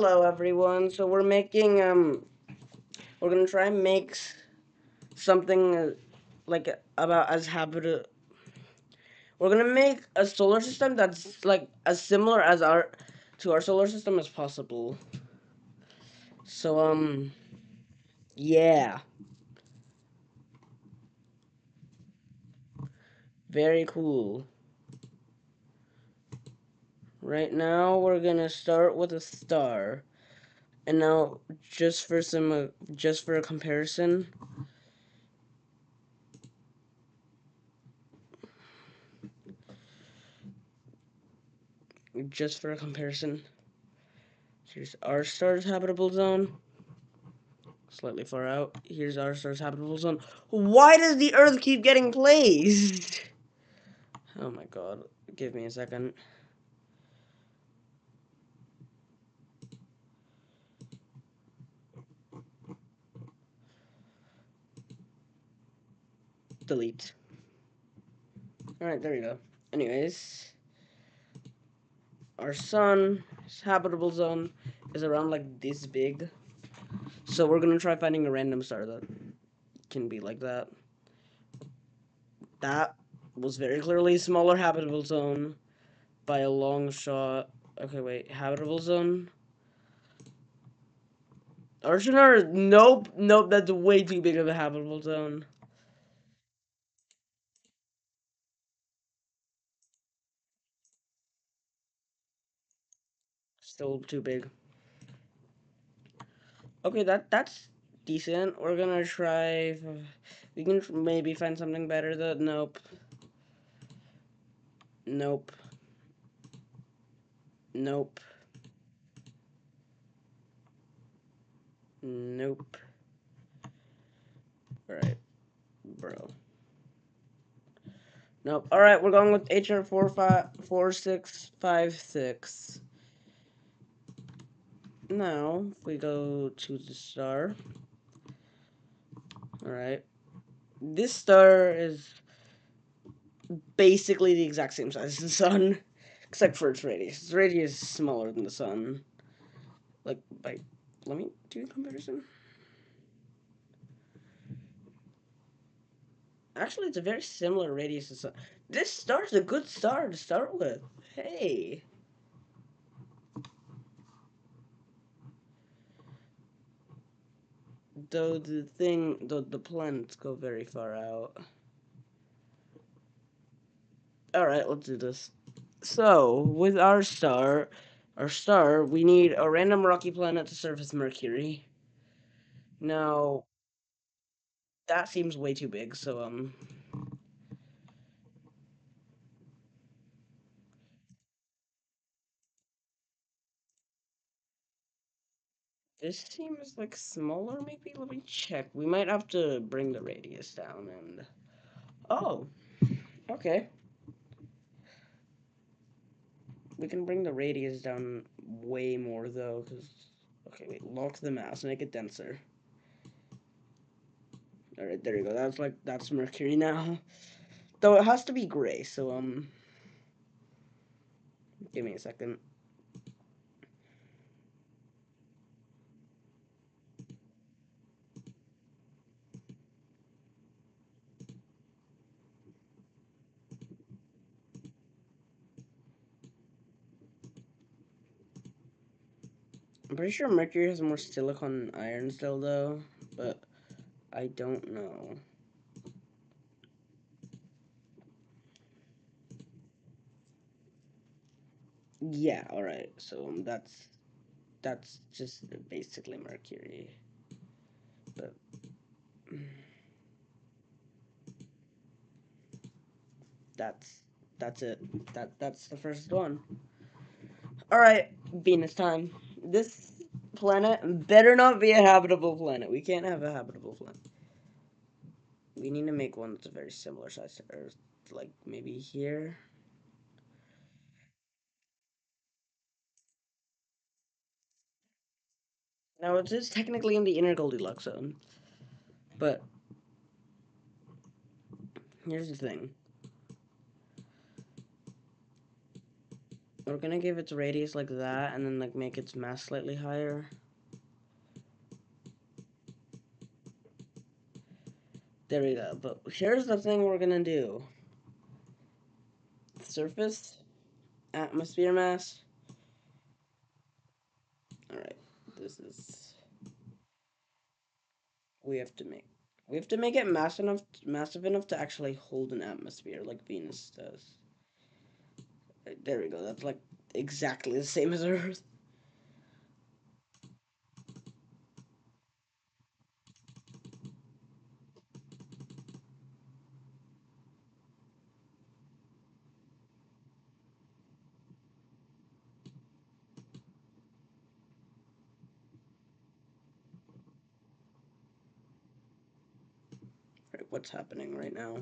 Hello everyone. So we're gonna try and make something like about as habit. We're gonna make a solar system that's like as similar as our to our solar system as possible. So yeah, very cool. Right now we're gonna start with a star, and now just for a comparison, just for a comparison, here's our star's habitable zone. Slightly far out. Here's our star's habitable zone. Why does the Earth keep getting placed? Oh my god. Give me a second. Delete. Alright, there we go. Anyways, our sun's habitable zone is around like this big. So we're gonna try finding a random star that can be like that. That was very clearly a smaller habitable zone by a long shot. Okay, wait. Habitable zone? Archenar? Nope. Nope, that's way too big of a habitable zone. Still too big. Okay, that's decent. We're gonna try. We can maybe find something better. Though. Nope. Nope. Nope. Nope. Alright, bro. Nope. Alright, we're going with HR 4656. Now, if we go to the star. Alright. This star is basically the exact same size as the sun, except for its radius. Its radius is smaller than the sun. Like, by. Let me do a comparison. Actually, it's a very similar radius to sun. This star's a good star to start with. Hey. Though the planets go very far out. Alright, let's do this. So, with our star, we need a random rocky planet to surface Mercury. Now, that seems way too big, so, this seems like smaller, maybe? Let me check. We might have to bring the radius down and... Oh, okay. We can bring the radius down way more, though, because... Okay, wait, lock the mouse, make it denser. Alright, there you go. That's Mercury now. Though it has to be gray, so, give me a second. I'm pretty sure Mercury has more silicon and iron still, though, but I don't know. Yeah, alright, so that's just basically Mercury, but that's that's it. That's the first one. Alright, Venus time. This planet better not be a habitable planet. We can't have a habitable planet. We need to make one that's a very similar size to Earth, like maybe here. Now it is technically in the inner Goldilocks zone, but here's the thing. We're gonna give its radius like that, and then like make its mass slightly higher. There we go. But here's the thing we're gonna do. Surface, atmosphere mass. Alright. This is we have to make. We have to make it massive enough to actually hold an atmosphere like Venus does. There we go. That's like exactly the same as Earth. Right, what's happening right now?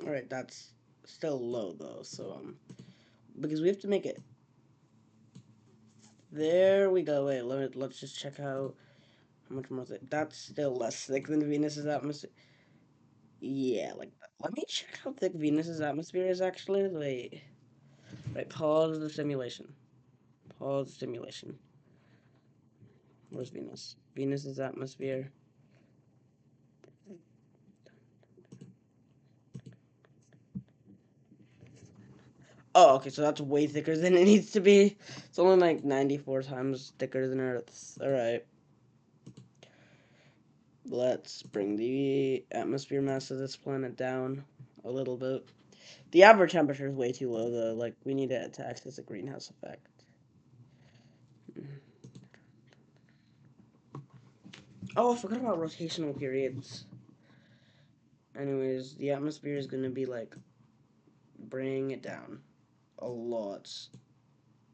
Alright, that's still low though, so because we have to make it. There we go. Wait, let's just check out how much more thick. That's still less thick than Venus's atmosphere. Yeah, like let me check how thick Venus's atmosphere is actually. Wait, right. Pause the simulation. Pause simulation. Where's Venus? Venus's atmosphere. Oh, okay, so that's way thicker than it needs to be. It's only like 94 times thicker than Earth's. Alright. Let's bring the atmosphere mass of this planet down a little bit. The average temperature is way too low, though. Like, we need it to access a greenhouse effect. Oh, I forgot about rotational periods. Anyways, the atmosphere is going to be, like, bring it down a lot.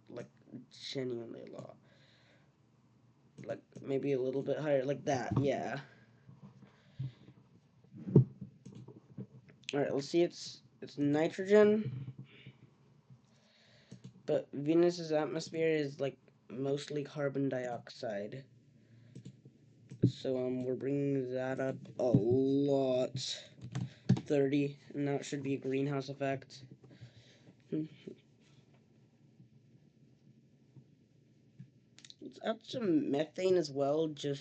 Like, genuinely a lot. Like, maybe a little bit higher. Like that, yeah. Alright, let's see. It's nitrogen, but Venus's atmosphere is, like, mostly carbon dioxide. So, we're bringing that up a lot. 30, and now it should be a greenhouse effect. Let's add some methane as well, to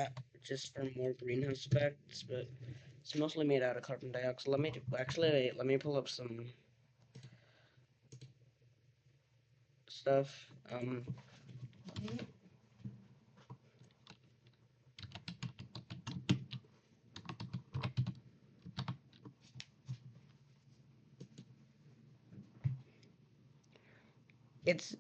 add, just for more greenhouse effects, but it's mostly made out of carbon dioxide. Actually, wait, let me pull up some stuff. It's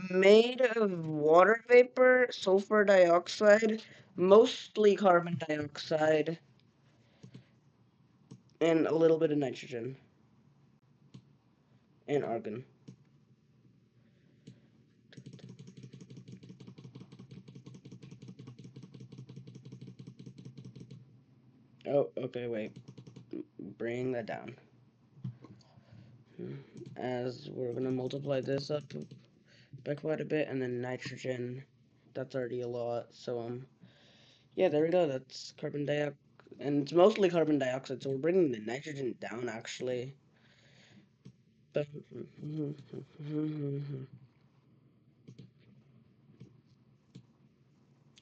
made of water vapor, sulfur dioxide, mostly carbon dioxide, and a little bit of nitrogen and argon. Oh, okay, wait. Bring that down. As we're gonna multiply this up by quite a bit, and then nitrogen, that's already a lot. So yeah, there we go. That's carbon dioxide, and it's mostly carbon dioxide. So we're bringing the nitrogen down actually. But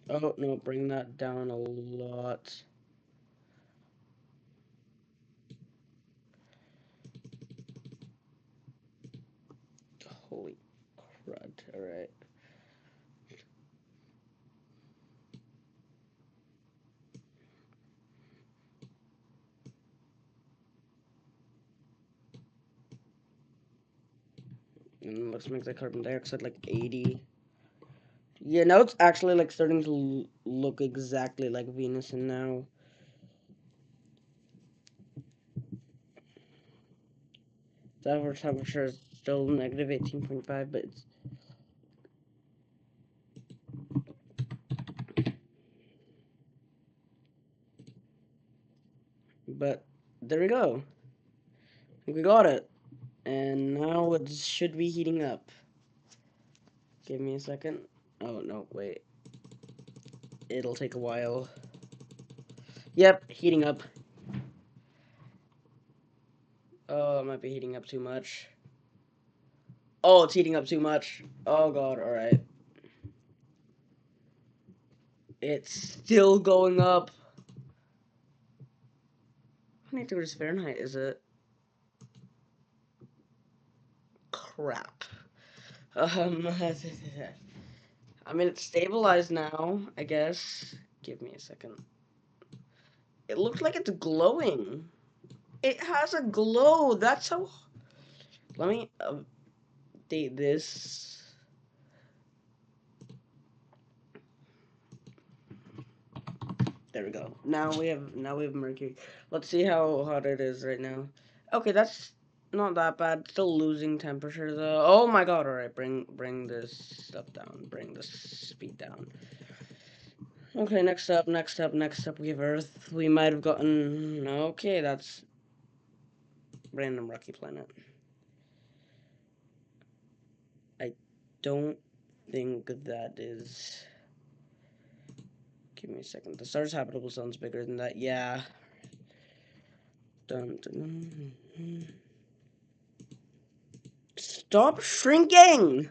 oh no, bring that down a lot. Holy crud! All right. And let's make the carbon dioxide like 80. Yeah, now it's actually like starting to look exactly like Venus, and now the average temperature is still negative 18.5, but there we go. We got it. And now it should be heating up. Give me a second. Oh, no, wait. It'll take a while. Yep, heating up. Oh, it might be heating up too much. Oh, it's heating up too much. Oh, God, alright. It's still going up. How many degrees Fahrenheit is it? Crap. I mean, it's stabilized now, I guess. Give me a second. It looks like it's glowing. It has a glow. That's how. Let me update this. There we go. Now we have mercury. Let's see how hot it is right now. Okay, that's not that bad. Still losing temperature though. Oh my god! All right, bring this stuff down. Bring the speed down. Okay, next up, we have Earth. We might have gotten. Okay, that's random rocky planet. I don't think that is. Give me a second. The star's habitable zone's bigger than that. Yeah. Dun, dun, dun. Stop shrinking!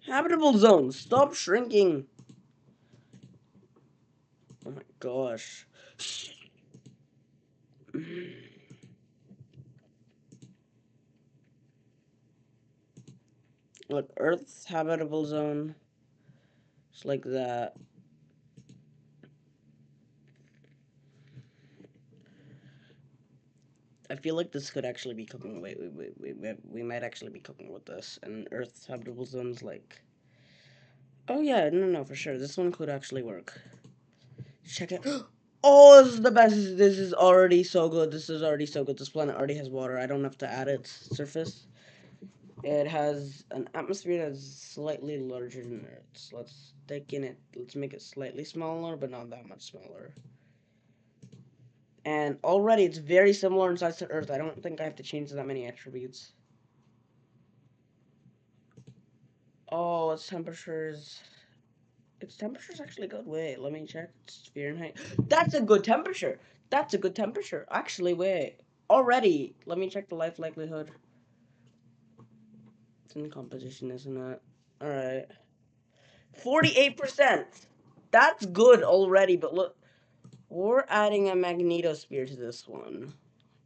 Habitable zone, stop shrinking! Oh my gosh. Look, Earth's habitable zone. It's like that. I feel like this could actually be cooking. Wait. We might actually be cooking with this. And Earth's habitable zone's like. Oh yeah, no, for sure. This one could actually work. Check it. Oh, this is the best. This is already so good. This is already so good. This planet already has water. I don't have to add its surface. It has an atmosphere that's slightly larger than Earth's. Let's take in it. Let's make it slightly smaller, but not that much smaller. And already it's very similar in size to Earth. I don't think I have to change that many attributes. Oh, its temperatures. Its temperature's actually good. Wait, let me check. It's Fahrenheit. That's a good temperature. That's a good temperature. Actually, wait. Already, let me check the life likelihood. It's in composition, isn't it? Alright. 48%. That's good already, but look. We're adding a magnetosphere to this one.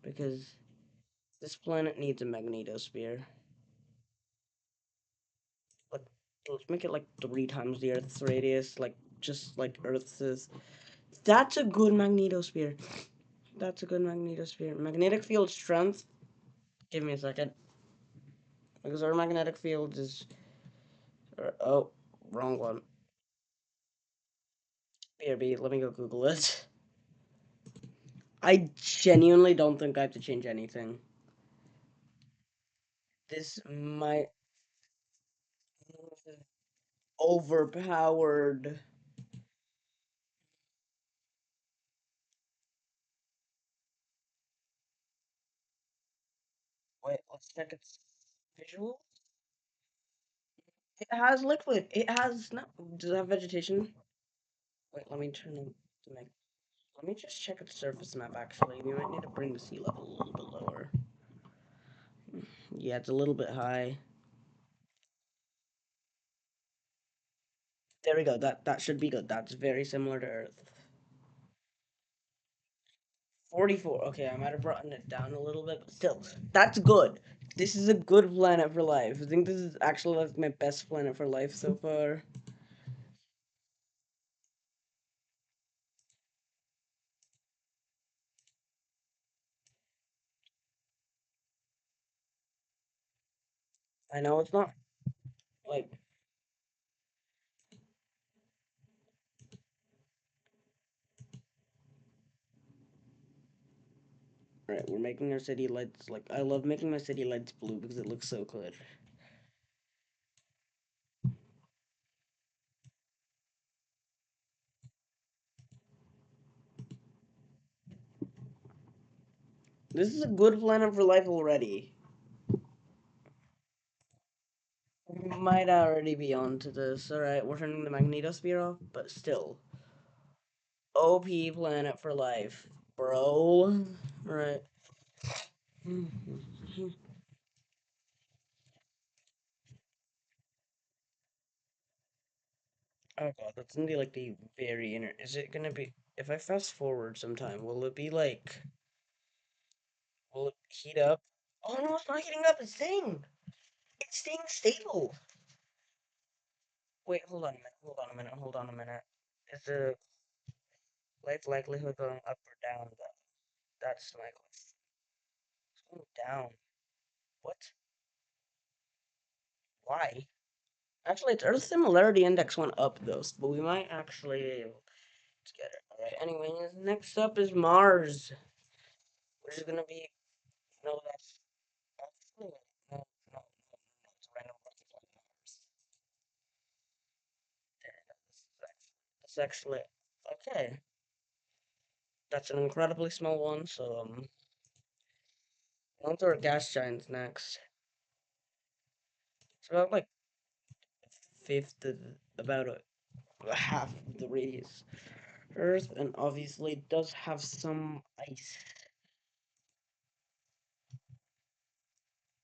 Because this planet needs a magnetosphere. Like, let's make it like 3 times the Earth's radius. Like, just like Earth's is. That's a good magnetosphere. That's a good magnetosphere. Magnetic field strength. Give me a second. Because our magnetic field is. Oh, wrong one. BRB, let me go Google it. I genuinely don't think I have to change anything. This might. Overpowered. Wait, let's check its visual. It has liquid. It has no. Does it have vegetation? Wait, let me turn on the mag. Let me just check its surface map. Actually, we might need to bring the sea level a little bit lower. Yeah, it's a little bit high. There we go. That should be good. That's very similar to Earth. 44. Okay, I might have brought it down a little bit, but still, that's good. This is a good planet for life. I think this is actually like my best planet for life so far. I know it's not like. Alright, we're making our city lights, like, I love making my city lights blue because it looks so good. This is a good planet for life already. We might already be onto this. Alright, we're turning the magnetosphere off, but still. OP planet for life, bro. Right. Oh god, that's gonna be like the very inner. Is it gonna be? If I fast forward sometime, will it be like? Will it heat up? Oh no, it's not heating up. It's staying. It's staying stable. Wait, hold on a minute. Hold on a minute. Hold on a minute. Is the life likelihood going up or down? That's my question. It's going down. What? Why? Actually, its Earth similarity index went up though, but we might actually be able to get it. All right. Anyways, next up is Mars, which is gonna be no, that's actually no, no, no, no, no. It's a random rocket like Mars. There, this is actually okay. That's an incredibly small one. So on to our gas giants next. It's about like fifth, about a half of the radius Earth, and obviously it does have some ice.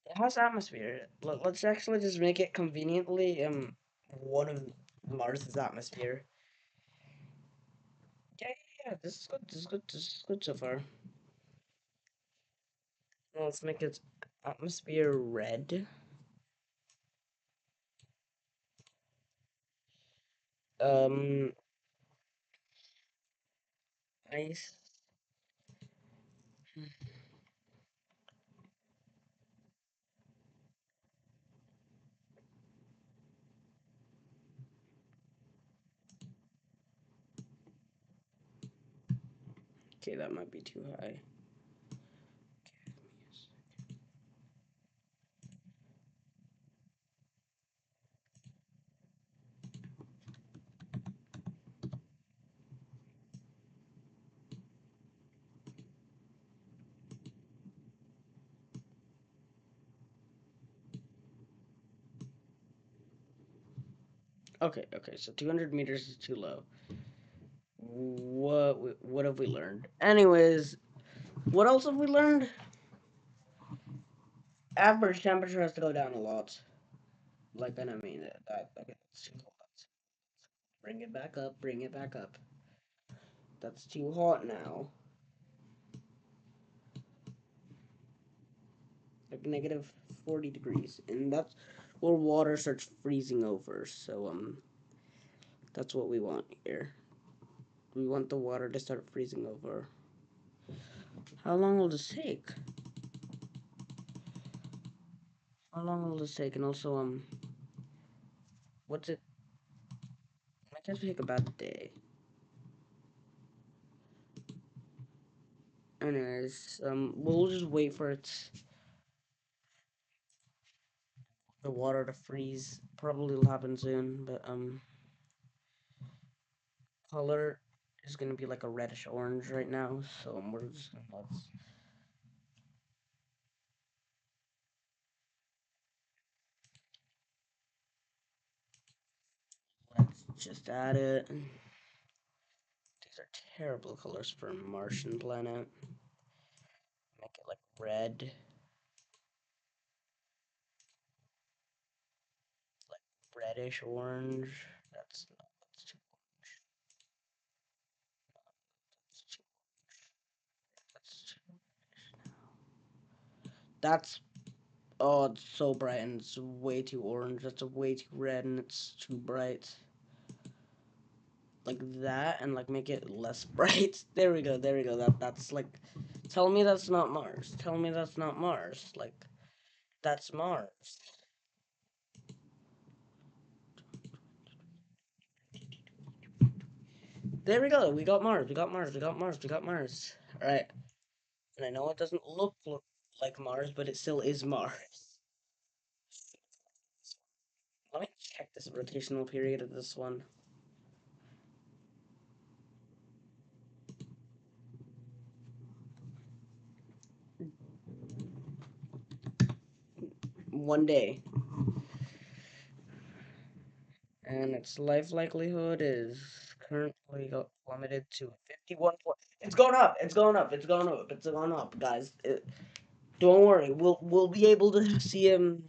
It has atmosphere. Let's actually just make it conveniently one of Mars's atmosphere. Yeah, yeah, yeah. This is good. This is good. This is good so far. Now let's make its atmosphere red. Um, ice. Okay, that might be too high. Okay, okay. So 200 meters is too low. What have we learned? Anyways, what else have we learned? Average temperature has to go down a lot. Like, and I mean that okay, that's too hot. Bring it back up. Bring it back up. That's too hot now. Like negative 40 degrees, and that's where water starts freezing over. So that's what we want here. We want the water to start freezing over. How long will this take? How long will this take? And also what's it? I guess we take about a day. Anyways, we'll just wait for the water to freeze. Probably will happen soon, but color is gonna be like a reddish orange right now. So we're just gonna let's just add it. These are terrible colors for a Martian planet. Make it like red, like reddish orange. That's too orange. That's too that's too that's oh it's so bright and it's way too orange. That's way too red and it's too bright. Like that and like make it less bright. There we go, there we go. That's like tell me that's not Mars. Tell me that's not Mars. Like that's Mars. There we go. We got Mars. We got Mars. We got Mars. We got Mars. All right. And I know it doesn't look like Mars, but it still is Mars. Let me check this rotational period of this one. one day, and its life likelihood is currently limited to 51. It's going up. It's going up. It's going up. It's going up, guys. Don't worry. We'll be able to see him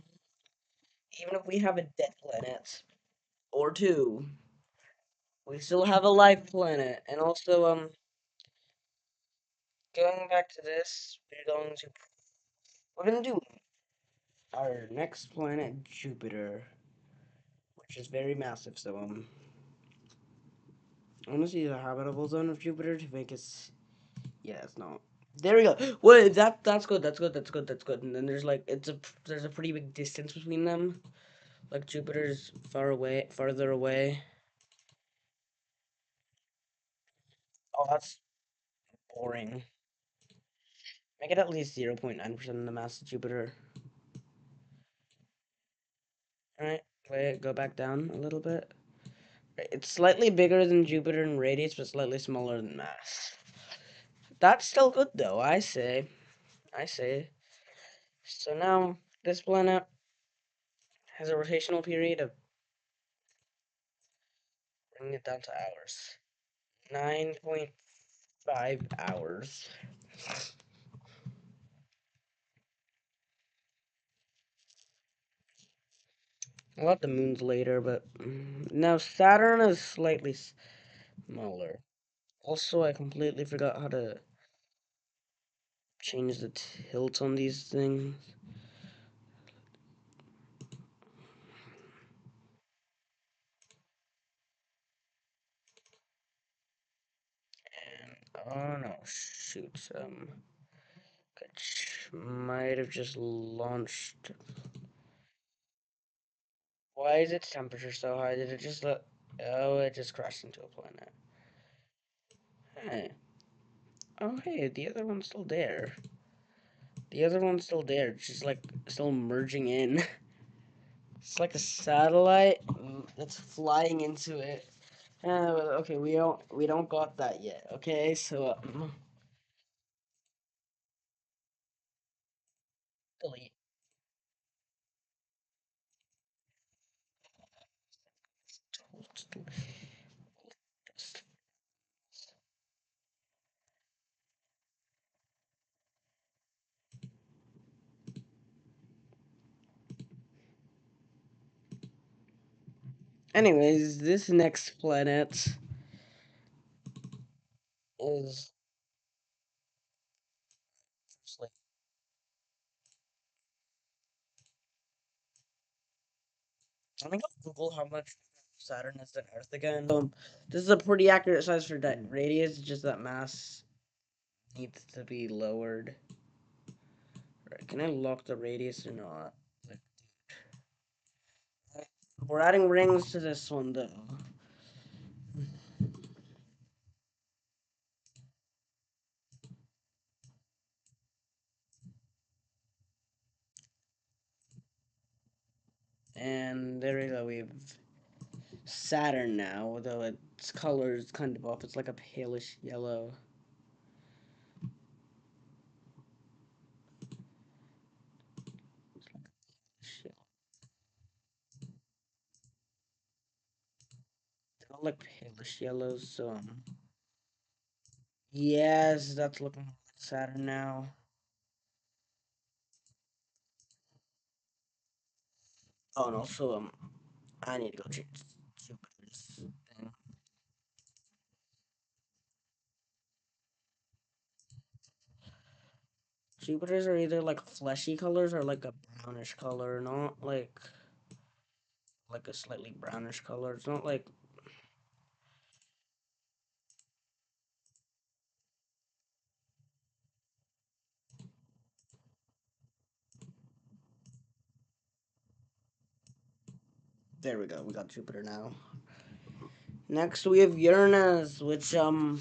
even if we have a dead planet or two. We still have a life planet, and also going back to this, we're gonna do our next planet, Jupiter, which is very massive. So I want to see the habitable zone of Jupiter to make us. Yeah, it's not. There we go. Wait, that's good. That's good. That's good. That's good. And then there's a pretty big distance between them. Like Jupiter's farther away. Oh, that's boring. Make it at least 0.9% of the mass of Jupiter. Alright, wait, go back down a little bit. It's slightly bigger than Jupiter in radius, but slightly smaller than mass. That's still good though, I say. I say. So now, this planet has a rotational period of, bringing it down to hours, 9.5 hours. I'll have the moons later, but now Saturn is slightly smaller. Also, I completely forgot how to change the tilt on these things. Oh no, shoot. Which might have just launched. Why is its temperature so high? Did it just let. Oh, it just crashed into a planet. Hey. Oh, hey, the other one's still there. The other one's still there. It's just like still merging in. It's like a satellite that's flying into it. Okay, we don't got that yet. Okay, so delete. Anyways, this next planet is like, let me go Google how much Saturn is than Earth again. This is a pretty accurate size for that radius. It's just that mass needs to be lowered. Right, can I lock the radius or not? Like, we're adding rings to this one though. And there we go. We've Saturn now, though its color is kind of off. It's like a palish yellow. They all like palish yellows. So yes, that's looking like Saturn now. Oh, and also I need to go check Jupiter's thing. Jupiter's are either like fleshy colors or like a brownish color, not like a slightly brownish color. It's not like there we go. We got Jupiter now. Next we have Uranus, which oh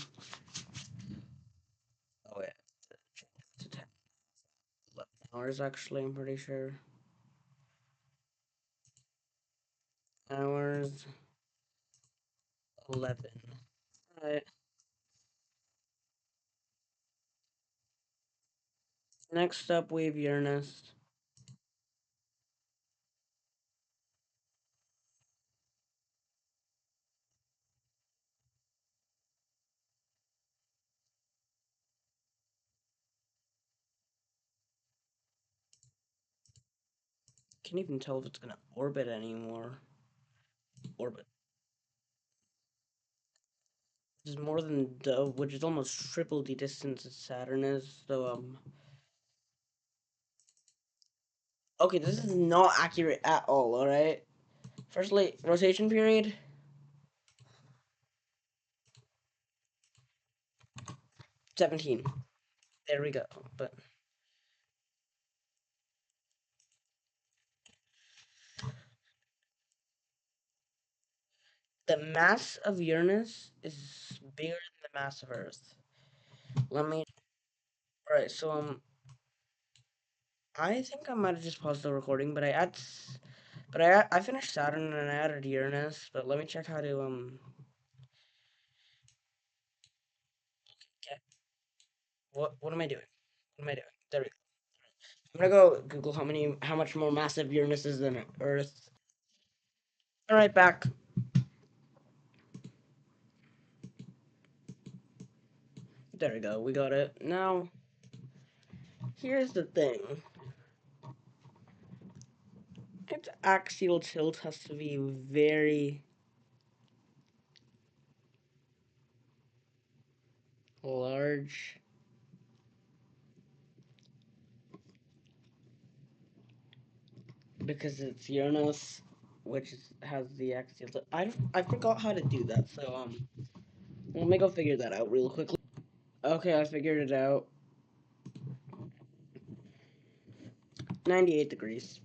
yeah, it's 11 hours actually. I'm pretty sure. Hours 11. Alright. Next up, we have Uranus. Can't even tell if it's gonna orbit anymore. Orbit. Which is more than which is almost triple the distance that Saturn is. So okay, this is not accurate at all. All right. Firstly, rotation period 17. There we go. But the mass of Uranus is bigger than the mass of Earth. Let me. All right. So I think I might have just paused the recording, but I finished Saturn and I added Uranus. But let me check how to get what am I doing? What am I doing? There we go. I'm gonna go Google how much more massive Uranus is than Earth. All right, back. There we go. We got it. Now, here's the thing. Its axial tilt has to be very large because it's Uranus, which has the axial tilt. I forgot how to do that, so let me go figure that out real quickly. Okay, I figured it out. 98 degrees.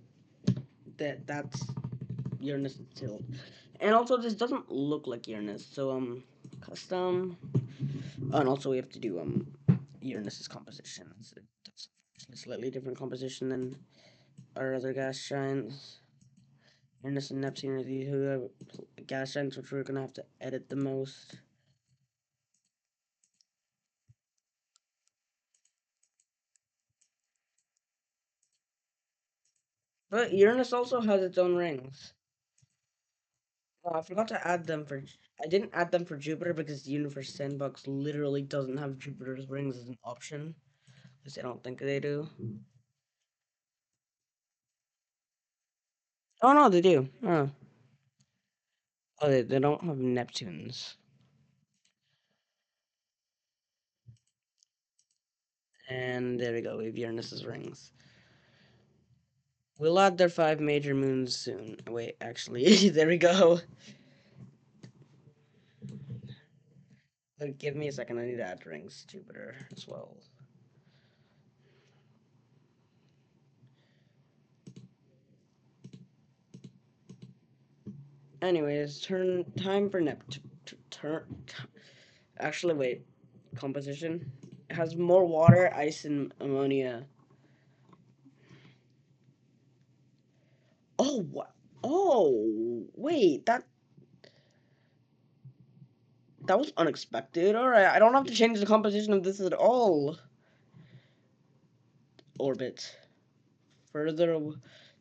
That's Uranus tilt. And also this doesn't look like Uranus, so custom. Oh, and also we have to do Uranus's composition. It's a slightly different composition than our other gas giants. Uranus and Neptune are the two gas giants which we're gonna have to edit the most. But Uranus also has its own rings. I forgot to add them for. I didn't add them for Jupiter because the Universe Sandbox literally doesn't have Jupiter's rings as an option. At least I don't think they do. Oh no, they do. Oh, they don't have Neptune's. And there we go. We have Uranus's rings. We'll add their 5 major moons soon. Wait, actually, there we go. Give me a second. I need to add rings to Jupiter as well. Anyways, time for Neptune. Actually, wait. Composition. It has more water, ice, and ammonia. Oh, what? Oh, wait. That was unexpected. All right, I don't have to change the composition of this at all. Orbit. Further.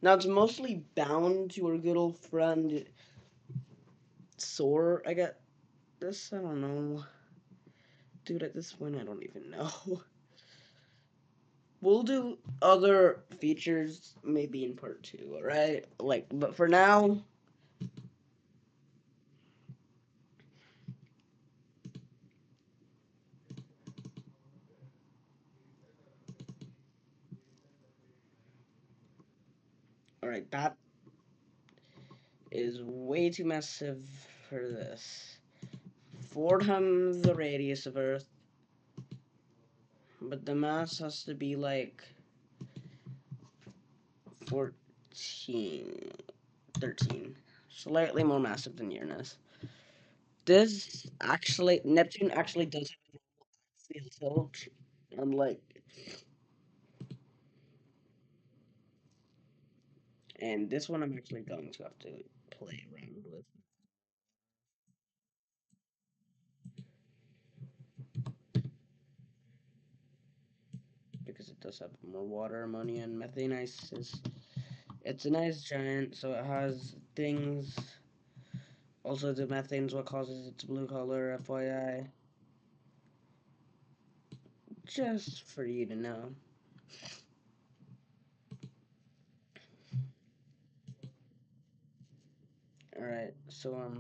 Now it's mostly bound to our good old friend Soar. I get this. I don't know. Dude, at this point, I don't even know. We'll do other features maybe in part 2, alright? Like, but for now, alright, that is way too massive for this. 4 times the radius of Earth, but the mass has to be like 14, 13. Slightly more massive than Uranus. This actually, Neptune actually does have a axial tilt, unlike, and this one I'm actually going to have to play around with. Because it does have more water, ammonia, and methane ice. It's an ice giant, so it has things. Also, the methane's what causes its blue color, FYI. Just for you to know. Alright, so,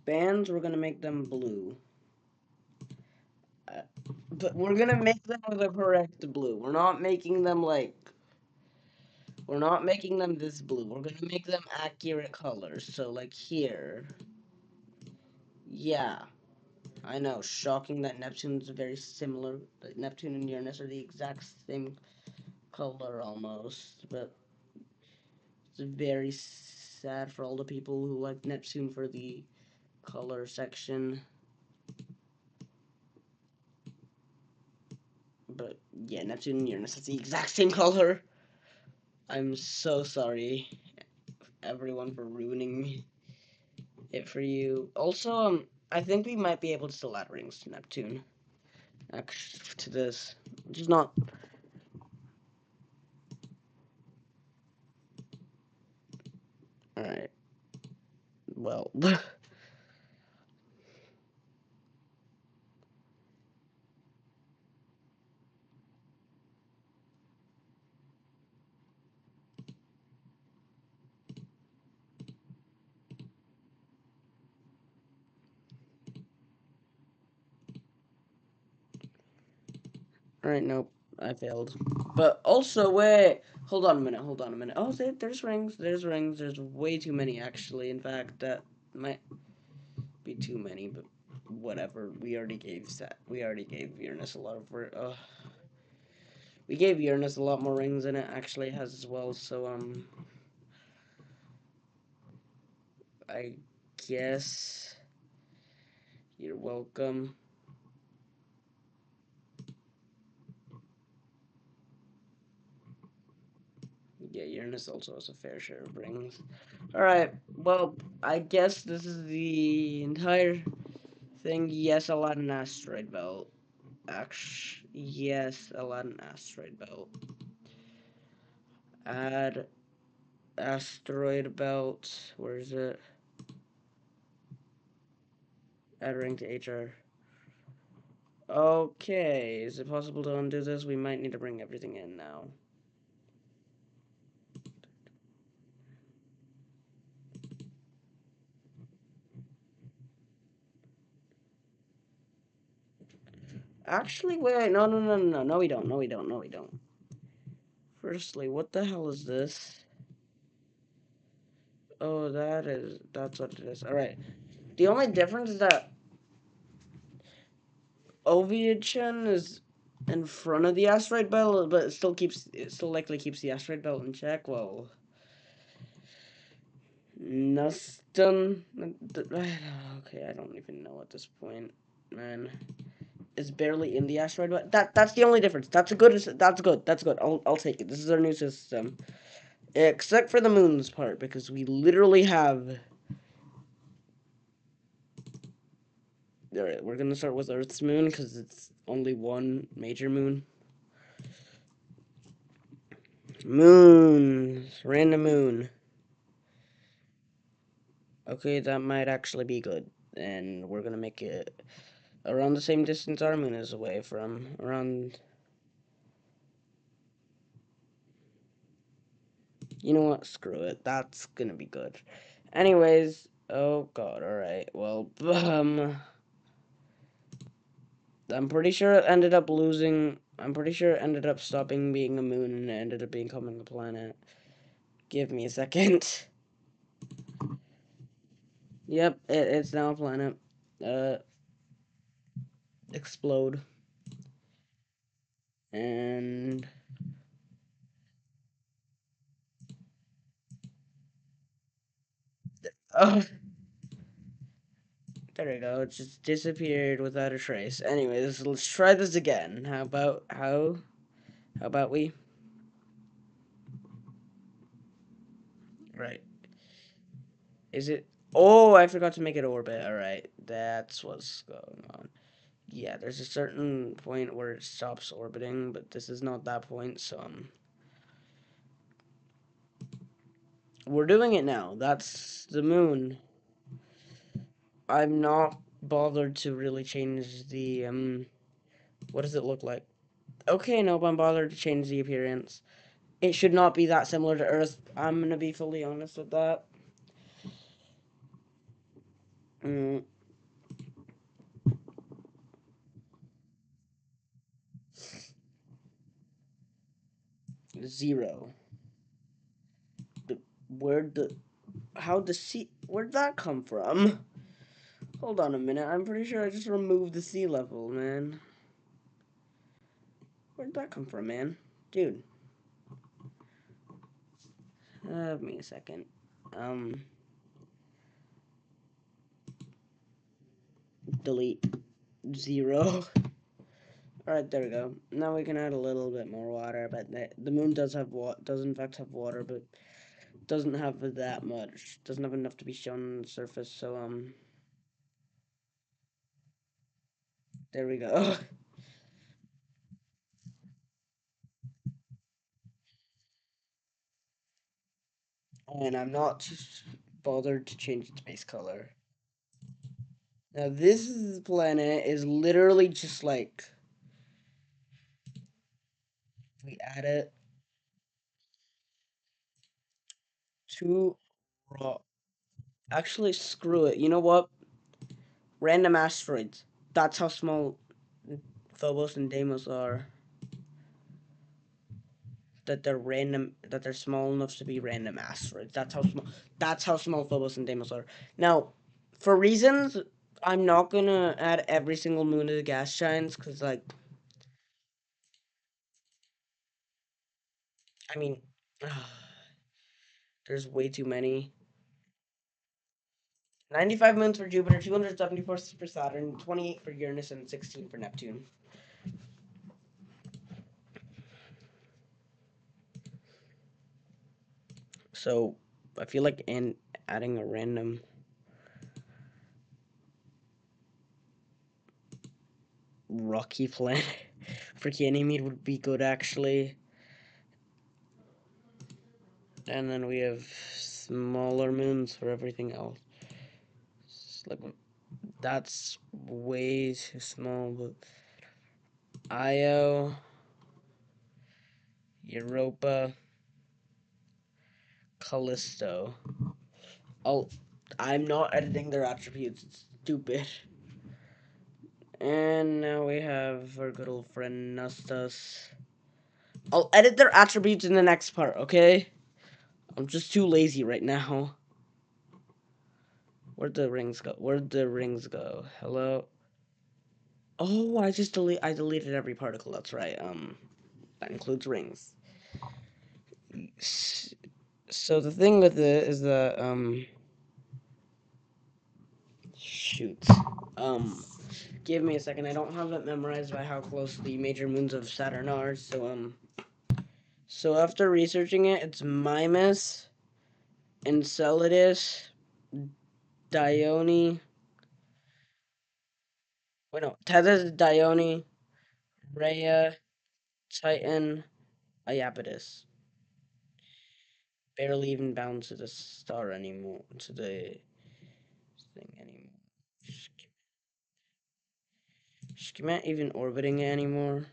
bands, we're gonna make them blue. Uh, but we're gonna make them the correct blue. We're not making them this blue. We're gonna make them accurate colors. So, like here. Yeah. I know, shocking that Neptune's very similar. That Neptune and Uranus are the exact same color almost, but it's very sad for all the people who like Neptune for the color section. But yeah, Neptune and Uranus is the exact same color. I'm so sorry, everyone, for ruining it for you. Also, I think we might be able to still add rings to Neptune. To this, which is not. All right. Well. Alright, nope. I failed. But also, wait. Hold on a minute. Hold on a minute. Oh, there's rings. There's rings. There's way too many, actually. In fact, that might be too many, but whatever. We already gave that. We already gave Uranus a lot of. We gave Uranus a lot more rings than it actually has as well. So I guess you're welcome. Yeah, Uranus also has a fair share of rings. Alright, well, I guess this is the entire thing. Yes, a lot in asteroid belt. Actually, yes, a lot in asteroid belt. Add asteroid belt. Where is it? Add ring to HR. Okay, is it possible to undo this? We might need to bring everything in now. Actually, wait, no, no, no, no, no, we don't, no, we don't, no, we don't. Firstly, what the hell is this? Oh, that's what it is. Alright. The only difference is that Oviachen is in front of the asteroid belt, but it still likely keeps the asteroid belt in check. Well, Nuston, okay, I don't even know at this point, man. Is barely in the asteroid belt. That's the only difference. That's good. That's good. I'll take it. This is our new system, except for the moon's part, because we literally have. All right, we're gonna start with Earth's moon because it's only one major moon. Moon, random moon. Okay, that might actually be good. And we're gonna make it around the same distance our moon is away from. Around. You know what? Screw it. That's gonna be good. Anyways, oh god, alright. Well, I'm pretty sure it ended up losing. I'm pretty sure it ended up stopping being a moon and it ended up becoming a planet. Give me a second. Yep, it's now a planet. Uh, explode. And. Oh, there we go. It just disappeared without a trace. Anyways, let's try this again. How about we? Right. Is it? Oh, I forgot to make it orbit. All right, that's what's going on. yeah, there's a certain point where it stops orbiting, but this is not that point, so we're doing it now. That's the moon. I'm not bothered to really change the what does it look like? Okay, nope, I'm bothered to change the appearance. It should not be that similar to Earth. I'm gonna be fully honest with that. Mm, 0. The, where'd the how'd the sea where'd that come from? Hold on a minute. I'm pretty sure I just removed the sea level, man. Where'd that come from, man? Dude, give me a second. Um, delete 0. All right, there we go. Now we can add a little bit more water, but the moon does have does in fact have water, but doesn't have that much. Doesn't have enough to be shown on the surface. So there we go. And I'm not bothered to change its base color. Now this planet is literally just like we add it to raw. Actually, screw it. You know what? Random asteroids. That's how small Phobos and Deimos are. That they're random. That they're small enough to be random asteroids. That's how small. That's how small Phobos and Deimos are. Now, for reasons, I'm not gonna add every single moon to the gas giants because, like, I mean, there's way too many. 95 moons for Jupiter, 274 for Saturn, 28 for Uranus, and 16 for Neptune. So I feel like adding a random rocky planet for Ganymede would be good actually. And then we have smaller moons for everything else. Like that's way too small. But Io, Europa, Callisto. Oh, I'm not editing their attributes. It's stupid. And now we have our good old friend Nastas. I'll edit their attributes in the next part, okay? I'm just too lazy right now. Where'd the rings go? Where'd the rings go? Hello? Oh, I deleted every particle. That's right. That includes rings. So the thing with it is that shoot. Um give me a second. I don't have it memorized by how close the major moons of Saturn are. So after researching it, it's Mimas, Enceladus, Dione. Wait, no. Tethys, Dione, Rhea, Titan, Iapetus. Barely even bound to the star anymore. To the thing anymore. Schema even orbiting it anymore.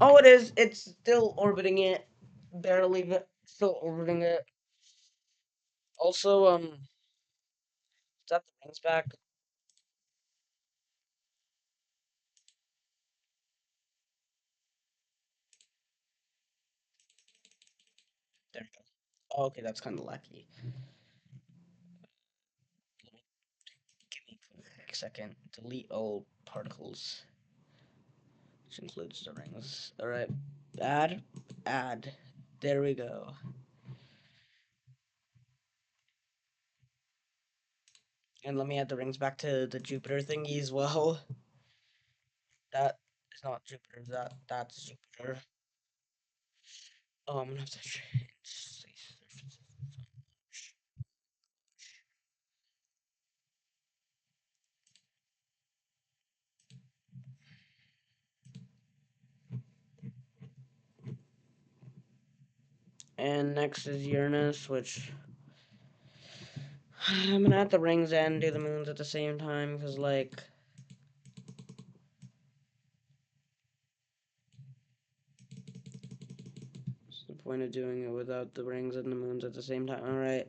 Oh, it is. It's still orbiting it. Barely, but still orbiting it. Also, is that the rings back? There we go. Oh, okay, that's kind of lucky. Give me a second. Delete all particles, which includes the rings. All right, add, add. There we go. And let me add the rings back to the Jupiter thingy as well. That is not Jupiter. That's Jupiter. Oh, I'm gonna have to change these surfaces. And next is Uranus, which I'm gonna have the rings and do the moons at the same time, because, like, what's the point of doing it without the rings and the moons at the same time? Alright,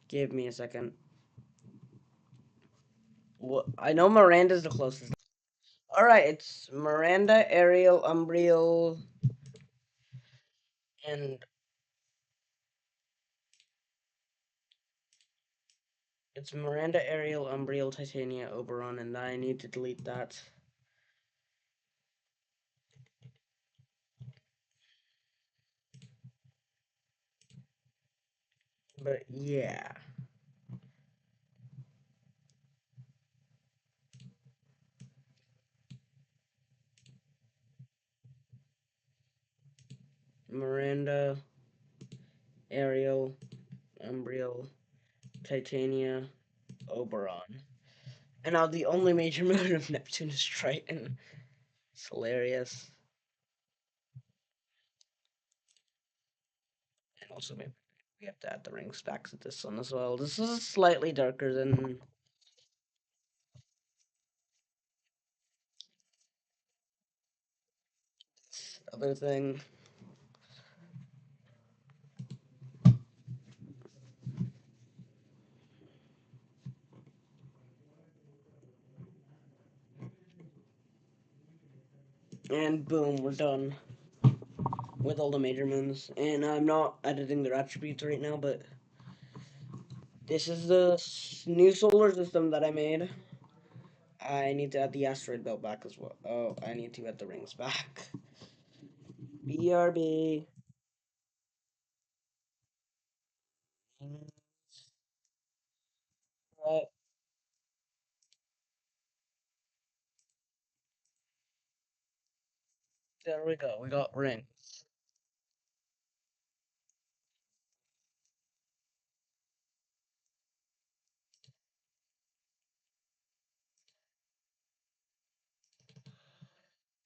give me a second. Well, I know Miranda's the closest. Alright, it's Miranda, Ariel, Umbriel, and it's Miranda, Ariel, Umbriel, Titania, Oberon, and I need to delete that. But yeah. Miranda, Ariel, Umbriel, Titania, Oberon. And now the only major moon of Neptune is Triton. It's hilarious. And also maybe we have to add the rings back to this one as well. This is slightly darker than this other thing. And boom, we're done with all the major moons. And I'm not editing their attributes right now, but this is the new solar system that I made. I need to add the asteroid belt back as well. Oh, I need to add the rings back. BRB. Right, there we go. We got ring.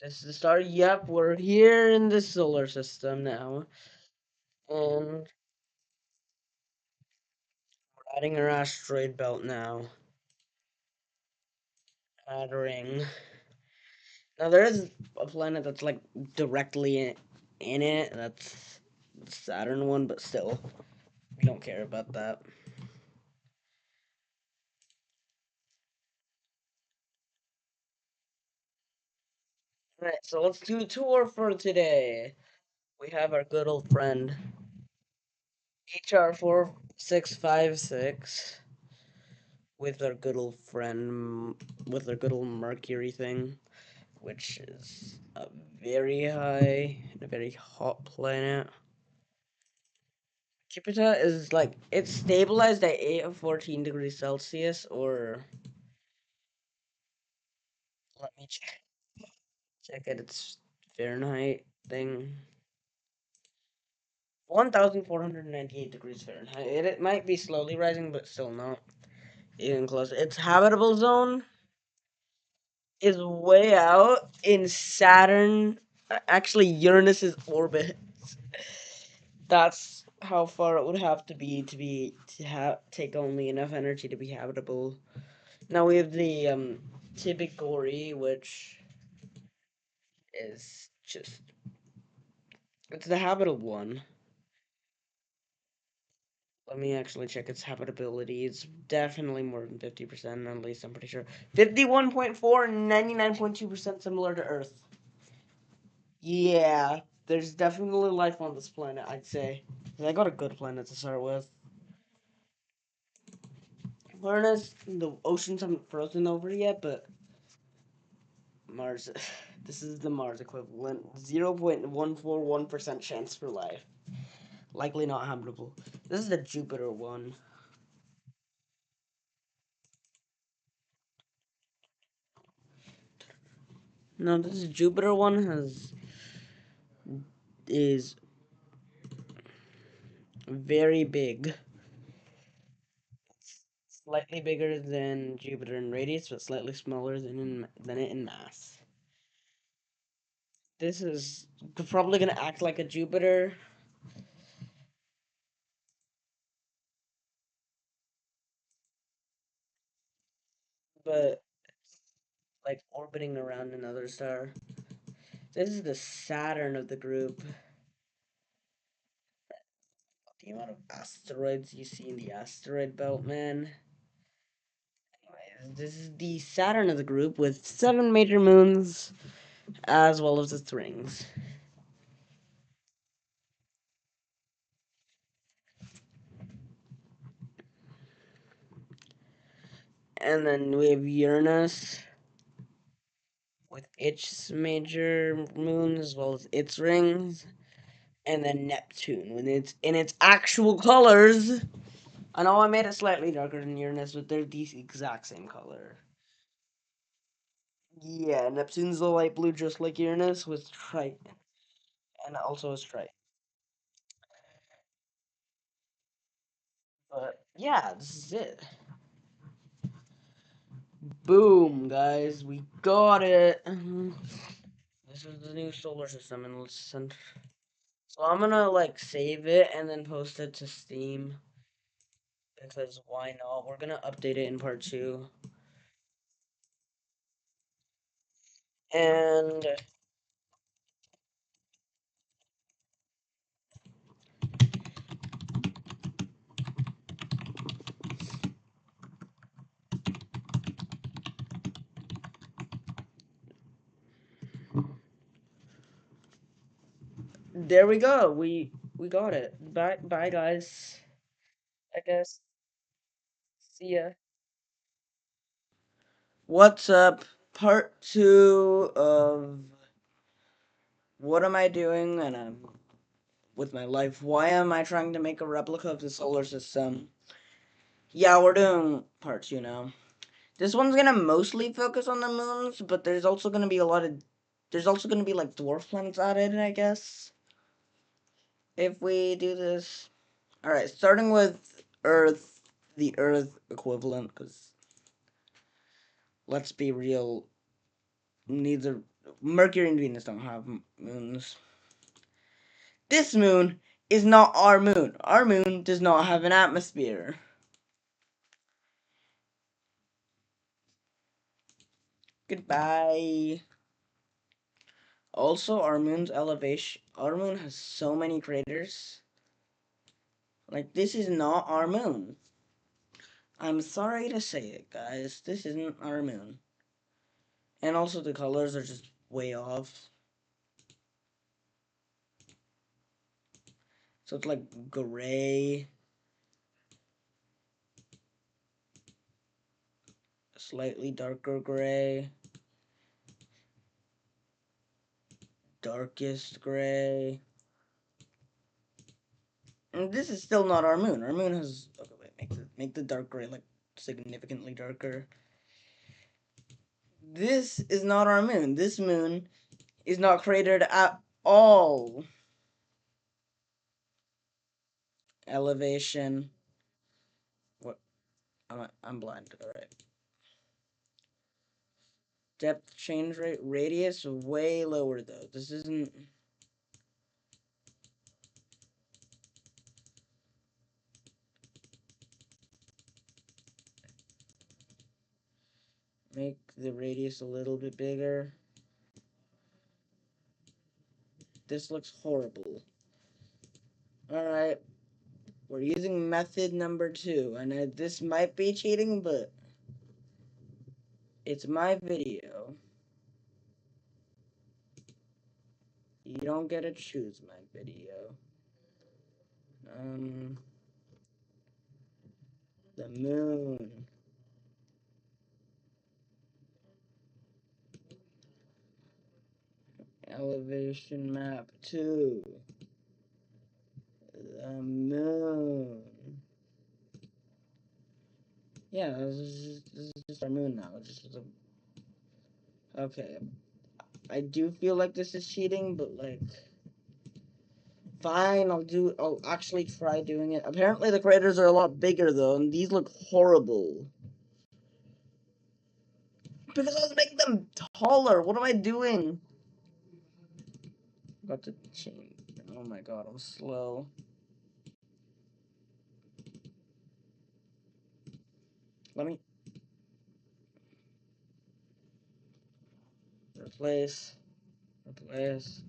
This is the start. Yep, we're here in the solar system now. And we're adding our asteroid belt now. Add ring. Now there is a planet that's like directly in it. That's the Saturn one, but still, we don't care about that. Alright, so let's do a tour for today. We have our good old friend HR4656 with our good old friend with our good old Mercury thing, which is a very high and a very hot planet. Jupiter is like it's stabilized at 8 of 14 degrees Celsius, or let me check it. It's Fahrenheit thing. 1,498 degrees Fahrenheit. It might be slowly rising, but still not even close. Its habitable zone is way out in Saturn. Actually, Uranus's orbit. That's how far it would have to have take only enough energy to be habitable. Now we have the Tibigori, which is just it's the habitable one. Let me actually check its habitability. It's definitely more than 50%, at least I'm pretty sure. 51.4 and 99.2% similar to Earth. Yeah, there's definitely life on this planet, I'd say. I got a good planet to start with. Uranus, the oceans haven't frozen over yet, but Mars, this is the Mars equivalent. 0.141% chance for life. Likely not habitable. This is the Jupiter one. No, this is Jupiter one is very big. Slightly bigger than Jupiter in radius, but slightly smaller than it in mass. This is probably gonna act like a Jupiter, but like orbiting around another star. This is the Saturn of the group. The amount of asteroids you see in the asteroid belt, man. Anyways, this is the Saturn of the group with 7 major moons as well as its rings. And then we have Uranus with its major moons as well as its rings. And then Neptune when it's in its actual colors. I know I made it slightly darker than Uranus, but they're the exact same color. Yeah, Neptune's the light blue just like Uranus with Triton. And also a stripe. But yeah, this is it. Boom, guys, we got it. This is the new solar system, and let's send. So I'm gonna like save it and then post it to Steam because why not? We're gonna update it in part 2. And there we go. We got it. Bye guys. I guess. See ya. What's up? Part 2 of what am I doing and with my life? Why am I trying to make a replica of the solar system? Yeah, we're doing part 2 now. This one's gonna mostly focus on the moons, but there's also gonna be there's also gonna be like dwarf planets added, I guess. If we do this. Alright, starting with Earth, the Earth equivalent, because let's be real, neither Mercury and Venus don't have moons. This moon is not our moon. Our moon does not have an atmosphere. Goodbye. Also, our moon's elevation. Our moon has so many craters. Like, this is not our moon. I'm sorry to say it, guys. This isn't our moon. And also, the colors are just way off. So it's like gray, slightly darker gray, darkest gray. And this is still not our moon. Our moon has. Okay, wait, make the dark gray like significantly darker. This is not our moon. This moon is not cratered at all. Elevation. What? I'm blind. All right. Depth change rate. Radius way lower though. This isn't. Make the radius a little bit bigger. This looks horrible. Alright. We're using method number 2. And this might be cheating, but it's my video. You don't get to choose my video. The moon. Elevation map 2. The moon. Yeah, this is just our moon now. Okay. I do feel like this is cheating, but like, fine. I'll actually try doing it. Apparently, the craters are a lot bigger though, and these look horrible. Because I was making them taller. What am I doing? Got to change. Oh my god, I'm slow. Let me. Replace. Replace.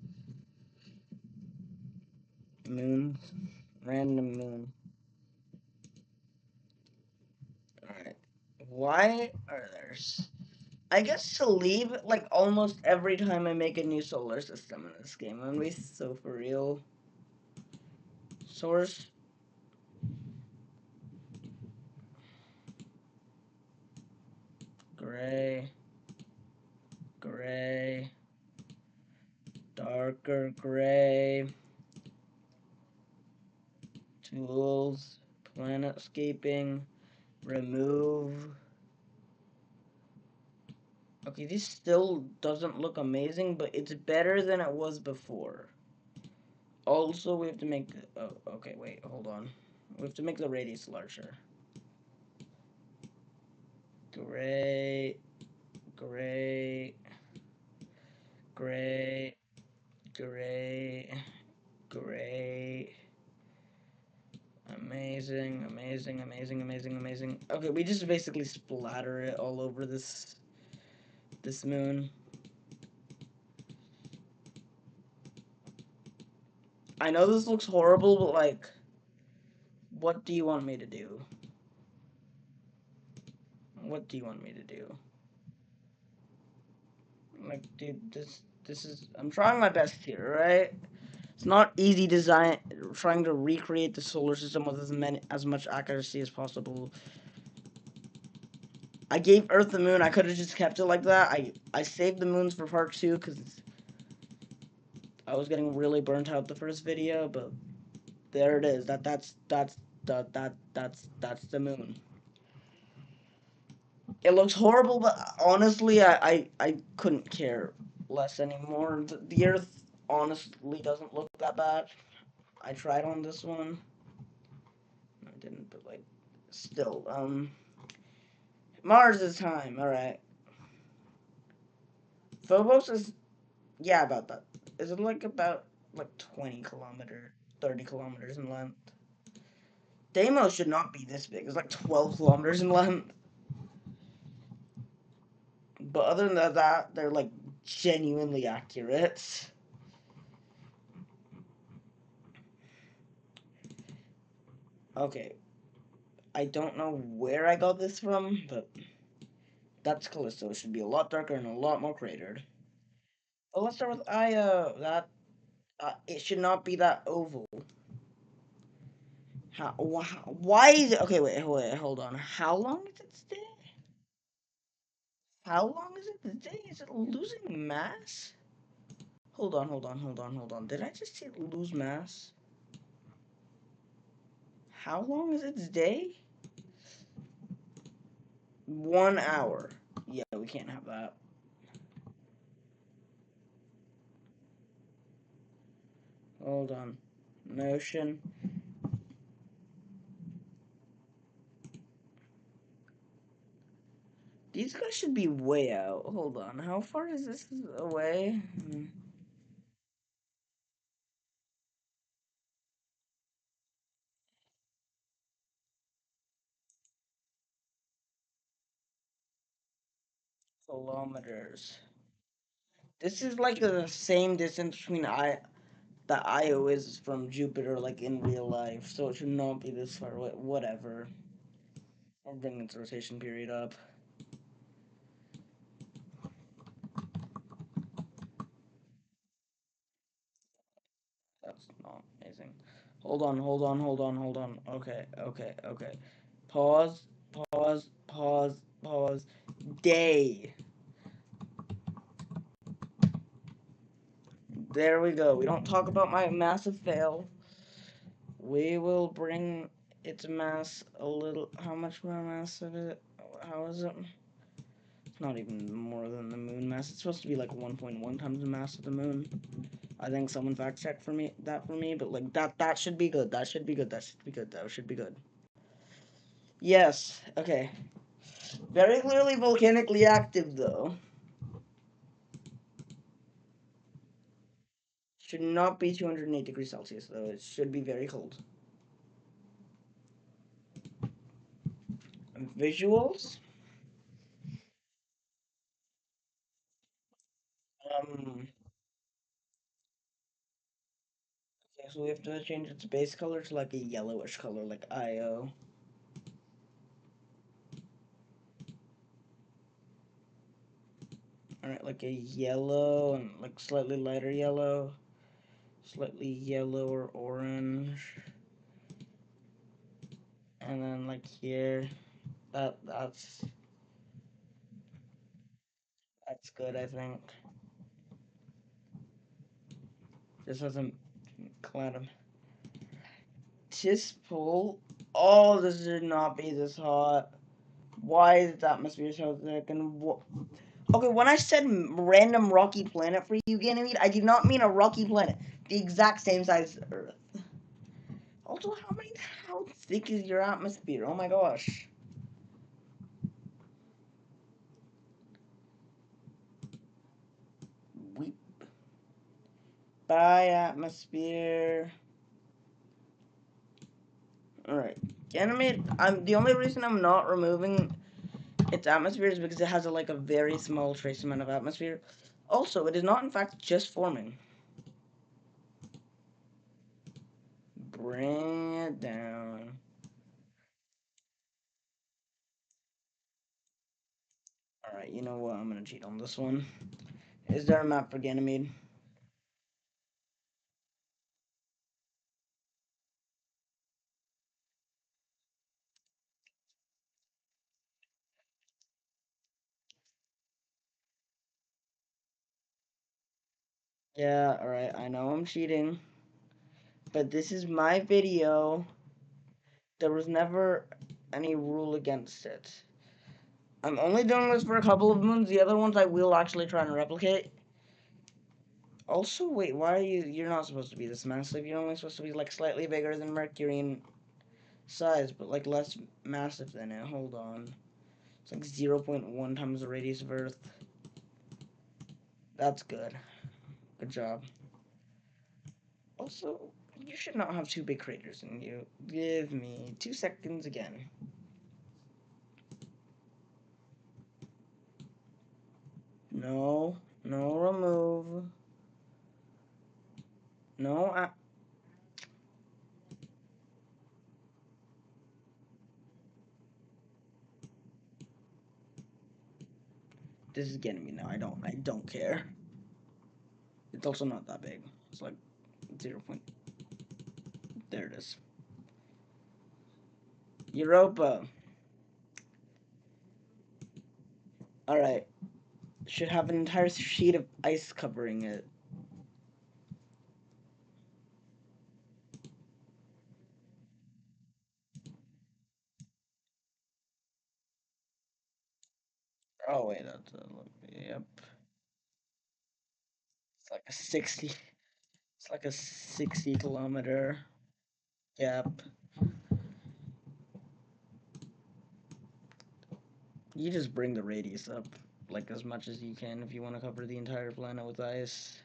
Moon. Random moon. Alright. Why are there... I guess to leave, like, almost every time I make a new solar system in this game. I'm gonna be so for real. Source. Gray. Gray. Darker gray. Tools. Planetscaping. Remove. Okay, this still doesn't look amazing, but it's better than it was before. Also, we have to make... Oh, okay, wait, hold on. We have to make the radius larger. Gray. Gray. Gray. Gray. Gray. Amazing, amazing, amazing, amazing, amazing. Okay, we just basically splatter it all over this moon. I know this looks horrible, but like, what do you want me to do? What do you want me to do? Like, dude, this is... I'm trying my best here, right? It's not easy design trying to recreate the solar system with as much accuracy as possible. I gave Earth the moon. I could have just kept it like that. I saved the moons for part 2 because I was getting really burnt out the first video, but there it is. That's the moon. It looks horrible, but honestly, I couldn't care less anymore. The Earth honestly doesn't look that bad. I tried on this one. No, I didn't, but like, still, Mars is time. All right. Phobos is, yeah, about that. Is it like about like 20 kilometers, 30 kilometers in length? Deimos should not be this big. It's like 12 kilometers in length. But other than that, they're like genuinely accurate. Okay. I don't know where I got this from, but that's Callisto. It should be a lot darker and a lot more cratered. Oh, let's start with Io. It should not be that oval. Why is it... Okay, wait, hold on. How long is it stay? How long is it stay? Is it losing mass? Hold on. Did I just see it lose mass? How long is its day? 1 hour. Yeah, we can't have that. Hold on. Motion. These guys should be way out. Hold on. How far is this away? Kilometers. This is like the same distance between that Io is from Jupiter, like in real life. So it should not be this far away. Whatever. I'll bring its rotation period up. That's not amazing. Hold on. Okay. Pause, pause. Day. There we go. We don't talk about my massive fail. We will bring its mass a little... How much more mass of it? How is it? It's not even more than the moon mass. It's supposed to be like 1.1 times the mass of the moon. I think someone fact checked for me, but like that should be good. That should be good. That should be good. Yes. Okay. Very clearly volcanically active though. Should not be 208 degrees Celsius though. It should be very cold. Visuals. Okay, so we have to change its base color to like a yellowish color, like IO. Alright, like a yellow and like slightly lighter yellow, slightly yellow or orange, and then like here, that's good, I think. This hasn't cloud him. Tispole. Oh, this should not be this hot. Why is the atmosphere so thick? And okay, when I said random rocky planet for you, Ganymede, I did not mean a rocky planet. The exact same size as Earth. Also, how thick is your atmosphere? Oh my gosh. We by atmosphere. All right, Ganymede. I'm the only reason I'm not removing its atmosphere is because it has like a very small trace amount of atmosphere. Also, it is not in fact just forming. Bring it down. Alright, you know what? I'm gonna cheat on this one. Is there a map for Ganymede? Yeah, alright, I know I'm cheating. But this is my video. There was never any rule against it. I'm only doing this for a couple of moons. The other ones I will actually try and replicate. Also, wait, why are you're not supposed to be this massive. You're only supposed to be like slightly bigger than Mercury in size, but like less massive than it. Hold on. It's like 0.1 times the radius of Earth. That's good. Good job. Also, you should not have two big craters in you. Give me 2 seconds again. No, no, remove. No, this is getting me now. I don't care. It's also not that big. It's like 0. There it is. Europa. All right. Should have an entire sheet of ice covering it. Oh wait, that's yep. It's like a 60. It's like a 60 kilometer. Yep. You just bring the radius up like as much as you can if you want to cover the entire planet with ice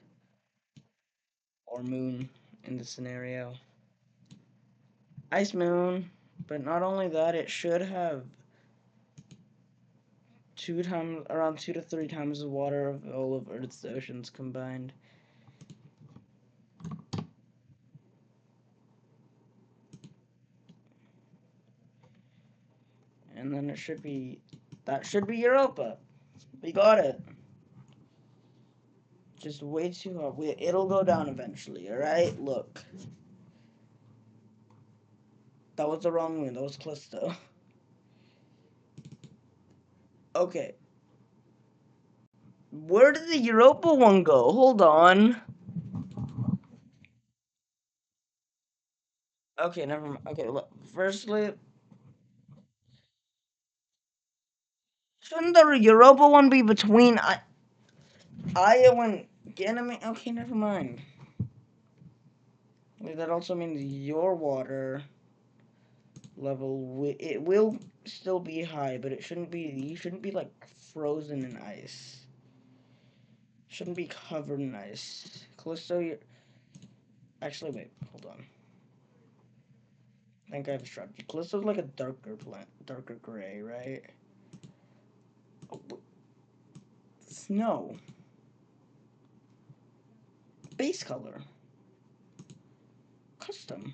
or moon in this scenario. Ice moon, but not only that, it should have around 2 to 3 times the water of all of Earth's oceans combined. And then that should be Europa. We got it. Just way too hot. It'll go down eventually, alright? Look. That was the wrong moon. That was Callisto. Okay. Where did the Europa one go? Hold on. Okay, never mind. Okay, look. Firstly, shouldn't the Europa one be between Io and Ganymede? Okay, never mind. Wait, that also means your water level it will still be high, but it shouldn't be. You shouldn't be like frozen in ice. Shouldn't be covered in ice. Callisto, you're actually wait. Hold on. I think I have a strategy. Callisto's like a darker gray, right? Oh, snow. base color. Custom.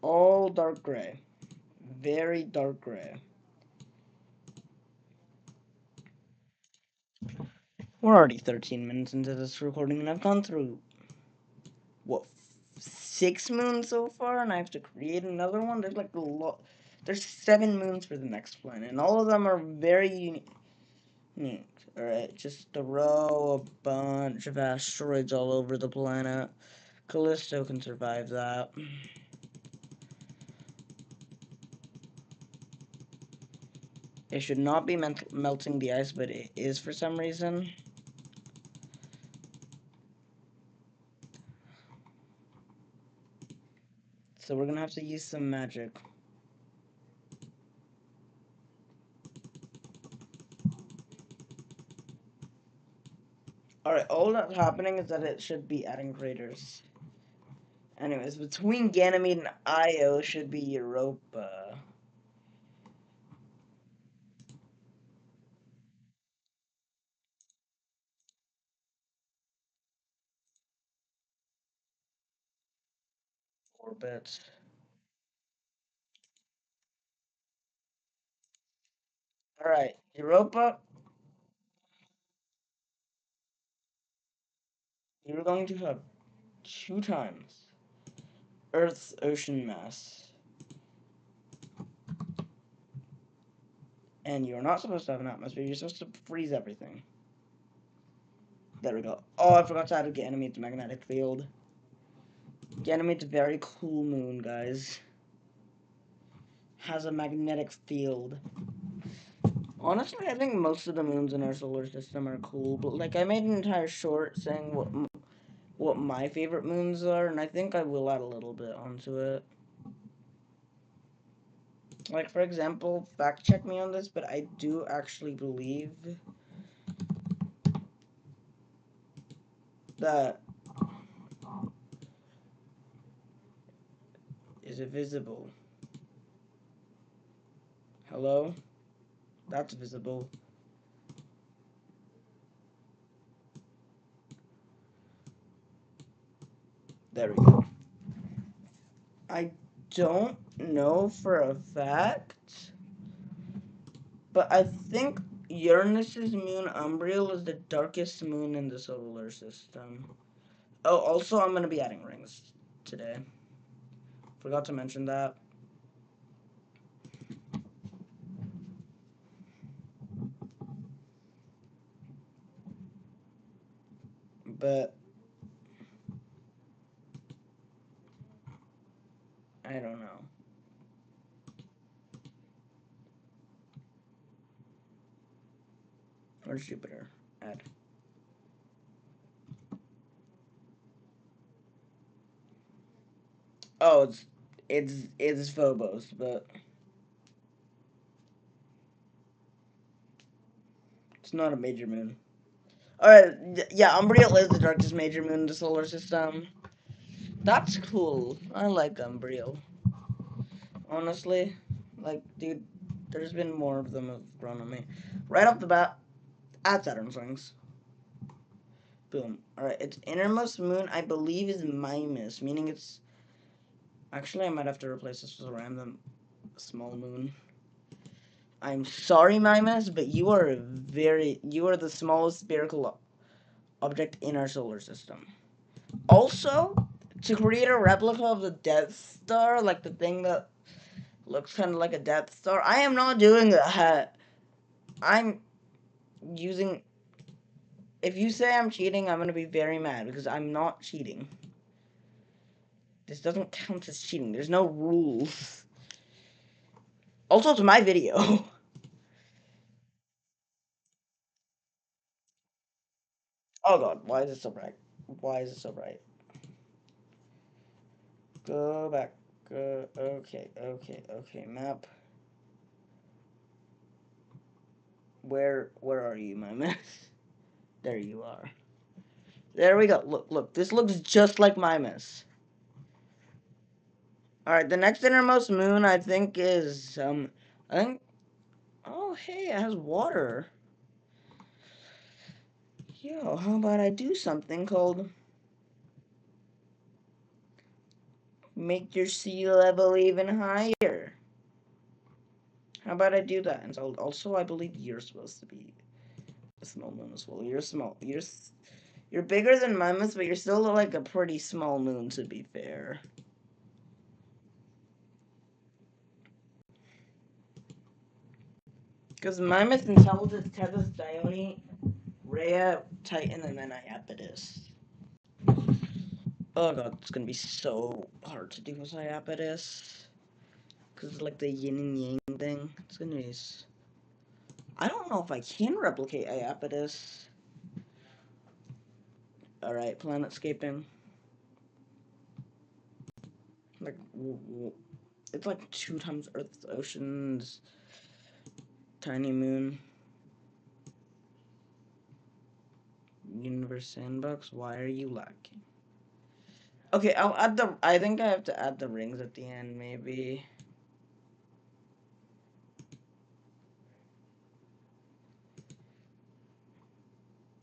All dark gray. Very dark gray. We're already 13 minutes into this recording, and I've gone through, what, 6 moons so far, and I have to create another one? There's like a lot. There's 7 moons for the next planet, and all of them are very unique. Alright, just throw a bunch of asteroids all over the planet. Callisto can survive that. It should not be melting the ice, but it is for some reason. So we're gonna have to use some magic. Alright, all that's happening is that it should be adding craters. Anyways, between Ganymede and Io should be Europa. Orbit. Alright, Europa, you're going to have 2 times Earth's ocean mass. And you're not supposed to have an atmosphere, you're supposed to freeze everything. There we go. Oh, I forgot to add Ganymede's magnetic field. Ganymede's a very cool moon, guys. Has a magnetic field. Honestly, I think most of the moons in our solar system are cool, but like I made an entire short saying what my favorite moons are, and I think I will add a little bit onto it. Like, for example, fact check me on this, but I do actually believe that. Is it visible? Hello? That's visible. There we go. I don't know for a fact, but I think Uranus's moon Umbriel is the darkest moon in the solar system. Oh, also, I'm going to be adding rings today. Forgot to mention that. But I don't know. Where's Jupiter? Add. Oh, it's Phobos, but it's not a major moon. Alright, yeah, Umbriel is the darkest major moon in the solar system. That's cool. I like Umbriel. Honestly. Like, dude, there's been more of them have grown on me. Right off the bat, add Saturn's rings. Boom. Alright, its innermost moon, I believe, is Mimas, meaning it's... Actually, I might have to replace this with a random small moon. I'm sorry, Mimas, but you are the smallest spherical object in our solar system. Also, to create a replica of the Death Star, like the thing that looks kind of like a Death Star, I am not doing that. I'm using... If you say I'm cheating, I'm going to be very mad, because I'm not cheating. This doesn't count as cheating. There's no rules. Also, it's my video. Oh god, why is it so bright? Why is it so bright? Go back. Go. Okay, map. Where are you, my man? There you are. There we go. Look. This looks just like Mimas. Alright, the next innermost moon, I think, is, I think... Oh, hey, it has water. Yo, how about I do something called make your sea level even higher? How about I do that? And so also, I believe you're supposed to be a small moon as well. You're small. You're bigger than Mimus, but you're still like a pretty small moon, to be fair. Because Mimus, Intelligence, Tethys, Dione, Rhea, Titan, and then Iapetus. Oh god, it's gonna be so hard to do with Iapetus. Because it's like the yin and yang thing. It's gonna be. I don't know if I can replicate Iapetus. Alright, planetscaping. Like, it's like 2 times Earth's oceans. Tiny moon. Universe sandbox. Why are you lacking? Okay, I'll add the. I think I have to add the rings at the end, maybe.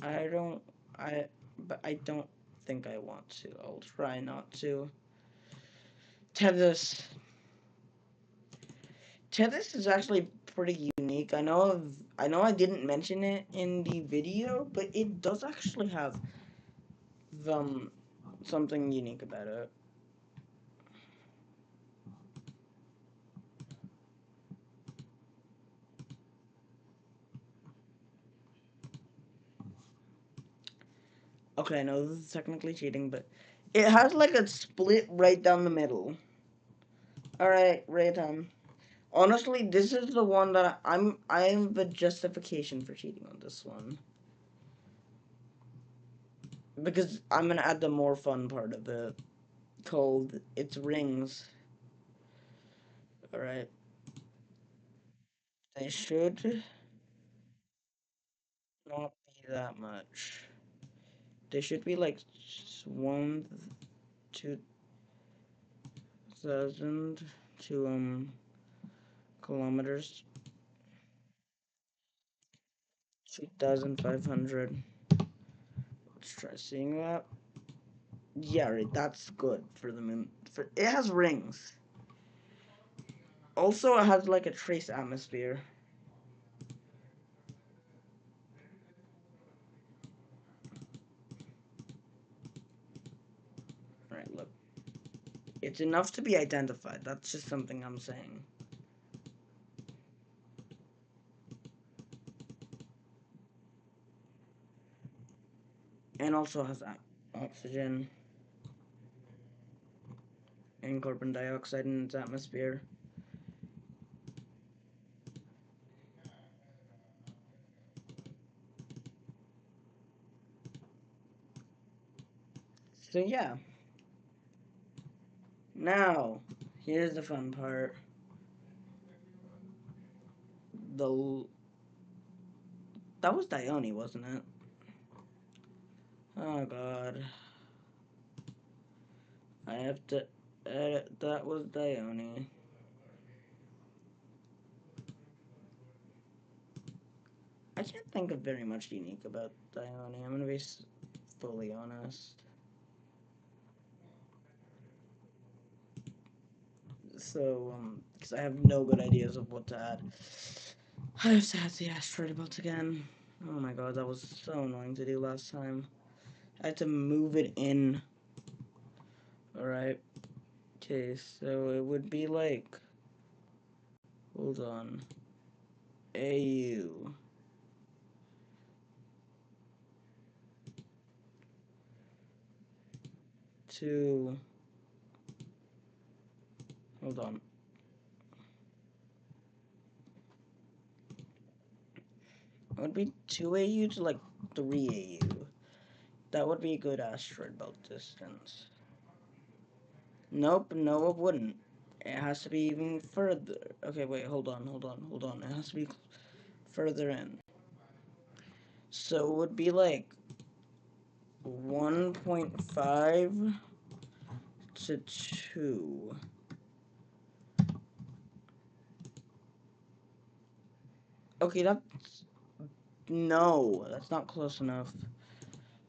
I don't. I. But I don't think I want to. I'll try not to. Tethys. Tethys is actually pretty unique. I know. I know I didn't mention it in the video, but it does actually have something unique about it. Okay, I know this is technically cheating, but it has like a split right down the middle. All right, right time. Honestly, this is the one that I have a justification for cheating on this one because I'm gonna add the more fun part of it called its rings. All right, they should not be that much. They should be like 1 2,000 to kilometers. 2,500. Let's try seeing that. Yeah, right. That's good for the moon. For it has rings. Also, it has like a trace atmosphere. All right, look. It's enough to be identified. That's just something I'm saying. And also has oxygen and carbon dioxide in its atmosphere. So yeah. Now, here's the fun part. The that was Dione, wasn't it? Oh god. I have to edit. That was Dione. I can't think of very much unique about Dione. I'm gonna be fully honest. So, because I have no good ideas of what to add. I have to add the asteroid belt again. Oh my god, that was so annoying to do last time. I had to move it in. Alright. Okay, so it would be like. Hold on. AU. To. Hold on. It would be 2 AU to like 3 AU. That would be a good asteroid belt distance. Nope, no, it wouldn't. It has to be even further. Okay, wait, hold on. It has to be further in. So it would be like 1.5 to 2. Okay, that's. No, that's not close enough.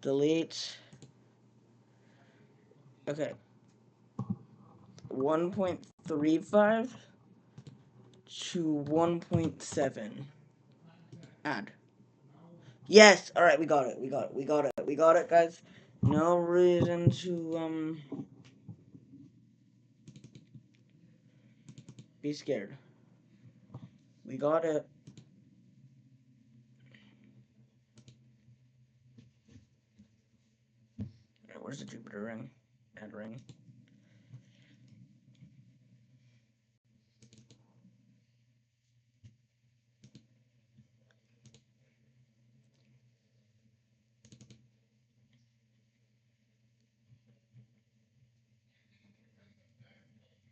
delete. Okay. 1.35 to 1.7. Add. Yes. All right, we got it. We got it. We got it. We got it, guys. No reason to be scared. We got it. All right, where's the Jupiter ring? Add ring.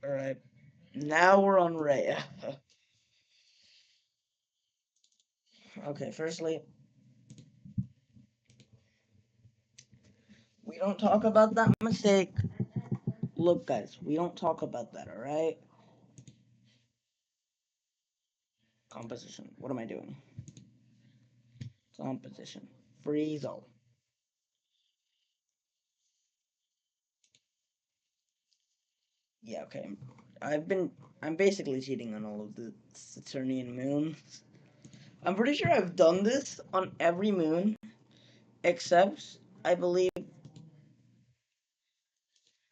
All right. Now we're on Rhea. Okay. Firstly, we don't talk about that mistake. Look, guys, we don't talk about that. All right. Composition. What am I doing? Composition. Freeze all. Yeah, okay. I'm basically cheating on all of the Saturnian moons. I'm pretty sure I've done this on every moon except I believe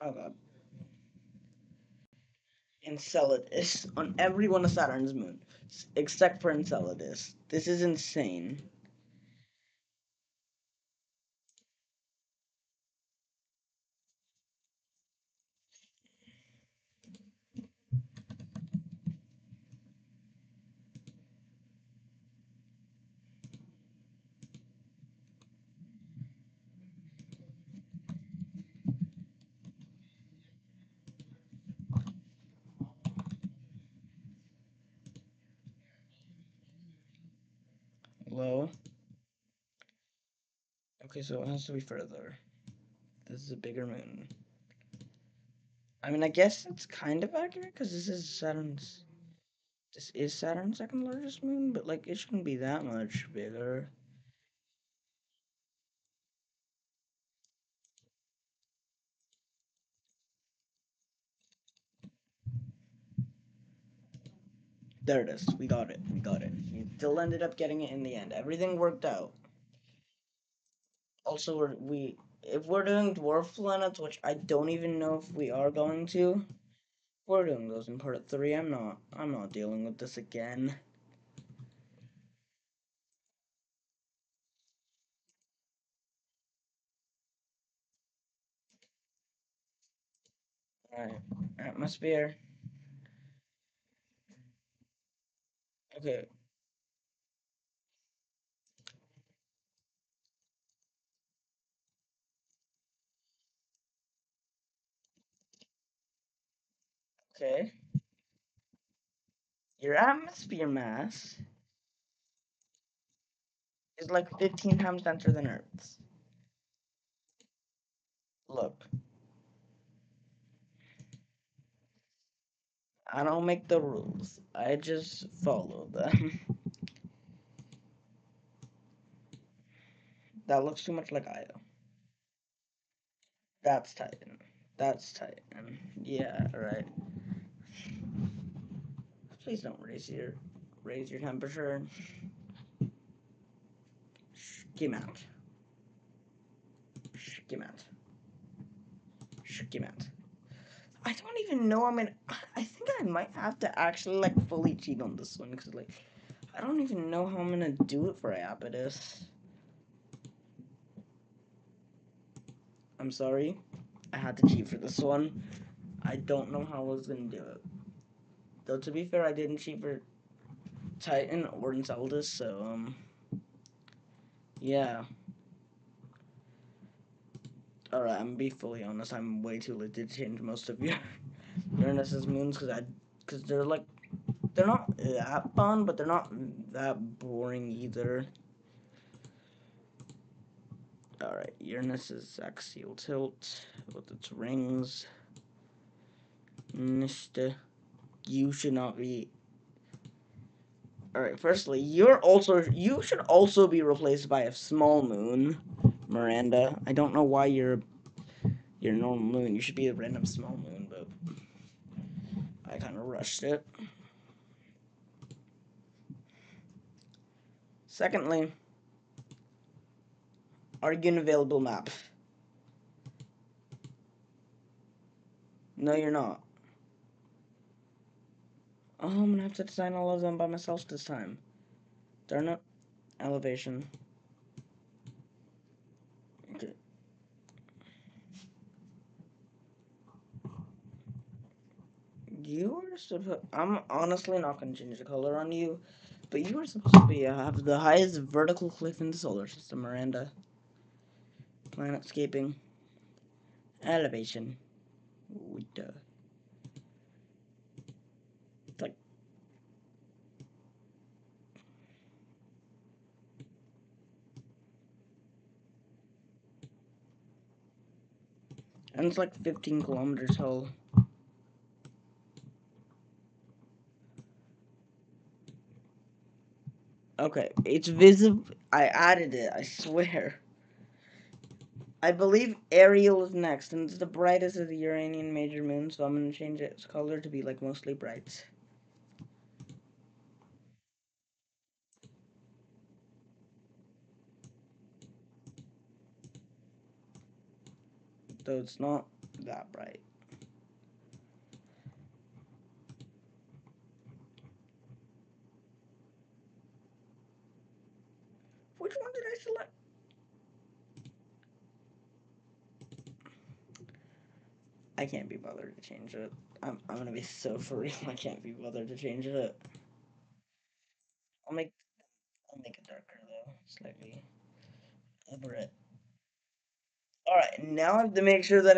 oh god. Enceladus. On every one of Saturn's moons. Except for Enceladus. This is insane. Low. Okay, so it has to be further. This is a bigger moon. I mean, I guess it's kind of accurate because this is Saturn's. This is Saturn's second largest moon, but like it shouldn't be that much bigger. There it is. We got it. We got it. We still ended up getting it in the end. Everything worked out. Also, if we're doing dwarf planets, which I don't even know if we are going to, we're doing those in part 3. I'm not dealing with this again. Alright. Atmosphere. Okay. Okay. Your atmosphere mass is like 15 times denser than Earth's. Look, I don't make the rules. I just follow them. That looks too much like Io. That's Titan. That's Titan. Yeah, right. Please don't raise your temperature. Schemant. Schemant. Schemant. I don't even know. I mean, I think I might have to actually like fully cheat on this one because like I don't even know how I'm gonna do it for Iapetus. I'm sorry. I had to cheat for this one. I don't know how I was gonna do it. Though to be fair, I didn't cheat for Titan or Enceladus, so yeah. Alright, I'm gonna be fully honest. I'm way too late to change most of your Uranus's moons because they're not that fun, but they're not that boring either. Alright, Uranus's axial tilt with its rings. Nista, you should not be. Alright, firstly, you should also be replaced by a small moon. Miranda. I don't know why you're a normal moon. You should be a random small moon, but I kind of rushed it. Secondly, are you an available map? No, you're not. Oh, I'm gonna have to design all of them by myself this time. Darn it. Elevation. Okay. You are supposed. I'm honestly not gonna change the color on you, but you are supposed to be have the highest vertical cliff in the solar system, Miranda. Planetscaping. Elevation. What the? It's like, and it's like 15 kilometers tall. Okay, it's visible. I added it. I swear. I believe Ariel is next, and it's the brightest of the Uranian major moon, so I'm gonna change its color to be like mostly bright. Though it's not that bright. Which one did I select? I can't be bothered to change it. I'm gonna be so for real. I can't be bothered to change it. I'll make I'll make it darker though, slightly. Over it. All right, now I have to make sure that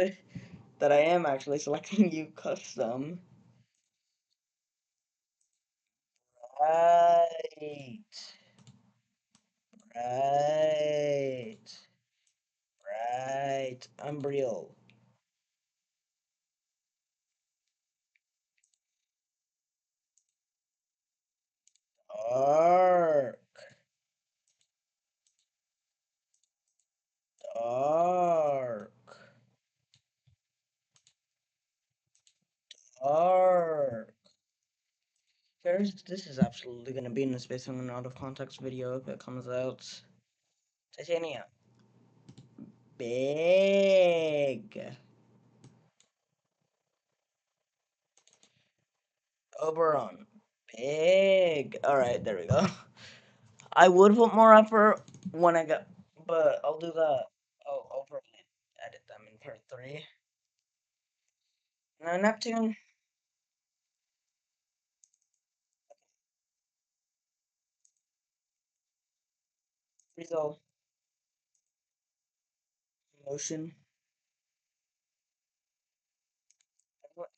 I am actually selecting you custom. Right, right, right. Umbriel. Dark, dark, dark. This is absolutely gonna be in the space on an out of context video if it comes out. Titania. Big. Oberon. Big. Alright, there we go. I would put more effort when I got, but I'll do that. I'll probably edit them in part 3. Now, Neptune. Result. Motion. What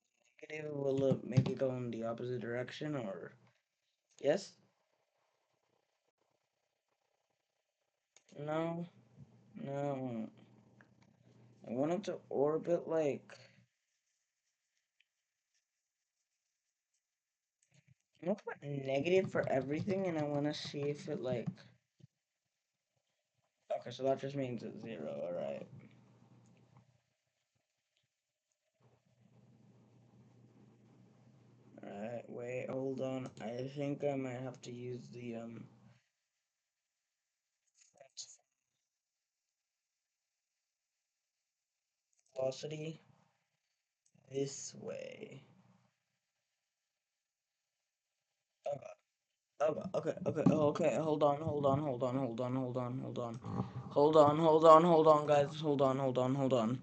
negative will it maybe go in the opposite direction or yes? No. No. I want it to orbit like. I'm gonna put negative for everything, and I want to see if it like. Okay, so that just means it's 0. All right. All right. Wait. Hold on. I think I might have to use the velocity this way. Okay. Okay. Okay. Okay. Okay. Hold on. Hold on. Hold on. Hold on. Hold on. Hold on. Hold on. Hold on. Hold on, guys. Hold on. Hold on. Hold on.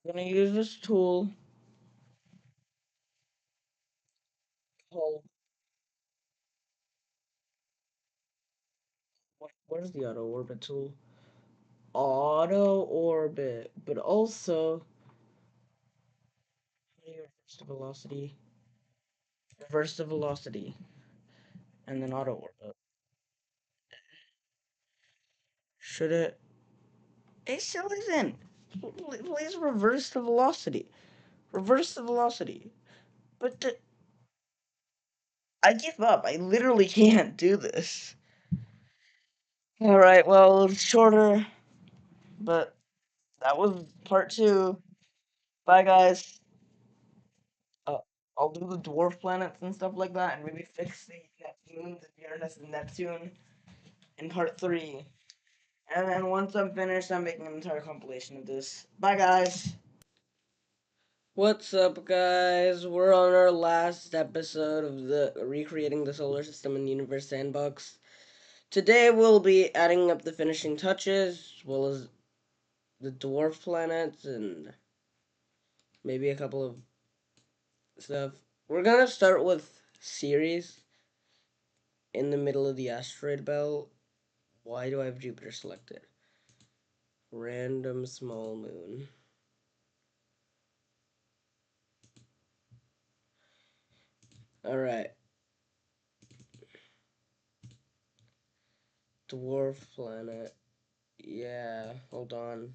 I'm gonna use this tool called. Where's the auto orbit tool? Auto orbit, but also reverse the velocity, and then auto orbit. Should it? It still isn't. Please reverse the velocity. Reverse the velocity. But I give up. I literally can't do this. Alright, well, it's shorter, but that was part two. Bye, guys. Uh, I'll do the dwarf planets and stuff like that, and maybe fix the Neptune, the Uranus and Neptune in part three. And then once I'm finished, I'm making an entire compilation of this. Bye, guys. What's up, guys? We're on our last episode of the Recreating the Solar System and Universe sandbox. Today we'll be adding up the finishing touches, as well as the dwarf planets and maybe a couple of stuff. We're gonna start with Ceres in the middle of the asteroid belt. Why do I have Jupiter selected? Random small moon. Alright. Dwarf planet. Yeah, hold on.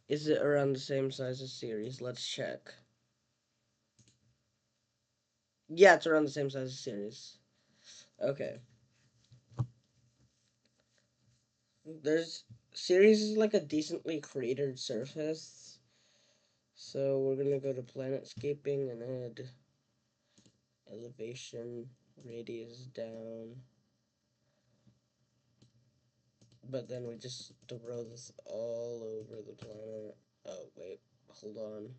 Is it around the same size as Ceres? Let's check. Yeah, it's around the same size as Ceres. Okay. There's Ceres is like a decently cratered surface. So we're gonna go to planetscaping and add elevation, radius down. But then we just throw this all over the planet. Oh, wait, hold on.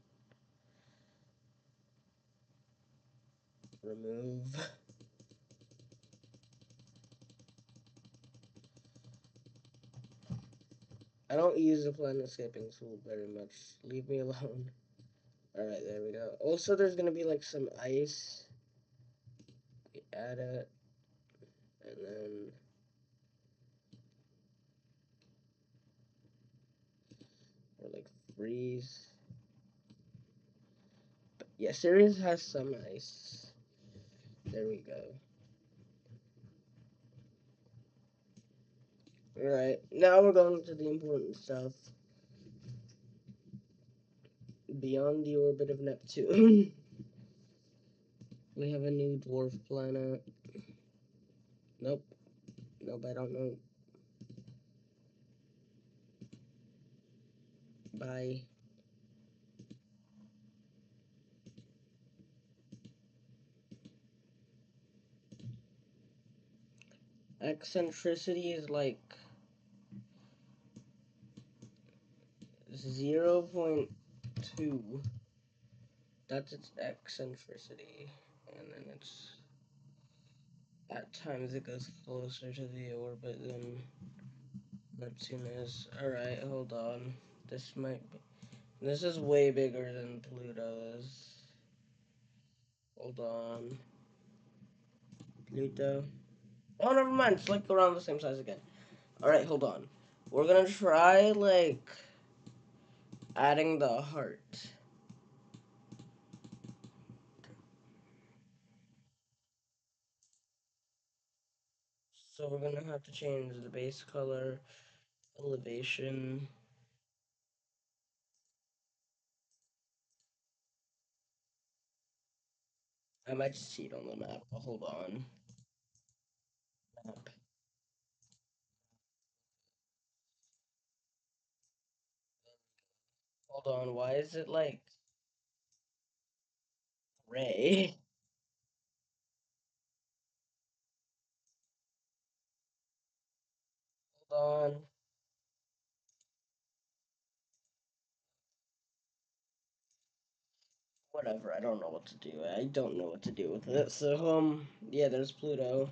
Remove. I don't use the planetscaping tool very much. Leave me alone. Alright, there we go. Also, there's gonna be like some ice. We add it. And then or like freeze. But yeah, Sirius has some ice. There we go. Alright, now we're going to the important stuff. Beyond the orbit of Neptune. We have a new dwarf planet. Nope. Nope, I don't know. Bye. Eccentricity is like 0.2. That's its eccentricity. And then it's at times it goes closer to the orbit than Neptune is. Alright, hold on. This might be. This is way bigger than Pluto's. Hold on. Pluto. Oh, never mind. It's like around the same size again. Alright, hold on. We're gonna try, like, adding the heart. So we're gonna have to change the base color, elevation. I might just see it on the map. Hold on. Map. Hold on. Why is it like gray? Hold on. Whatever. I don't know what to do. I don't know what to do with it. So yeah. There's Pluto.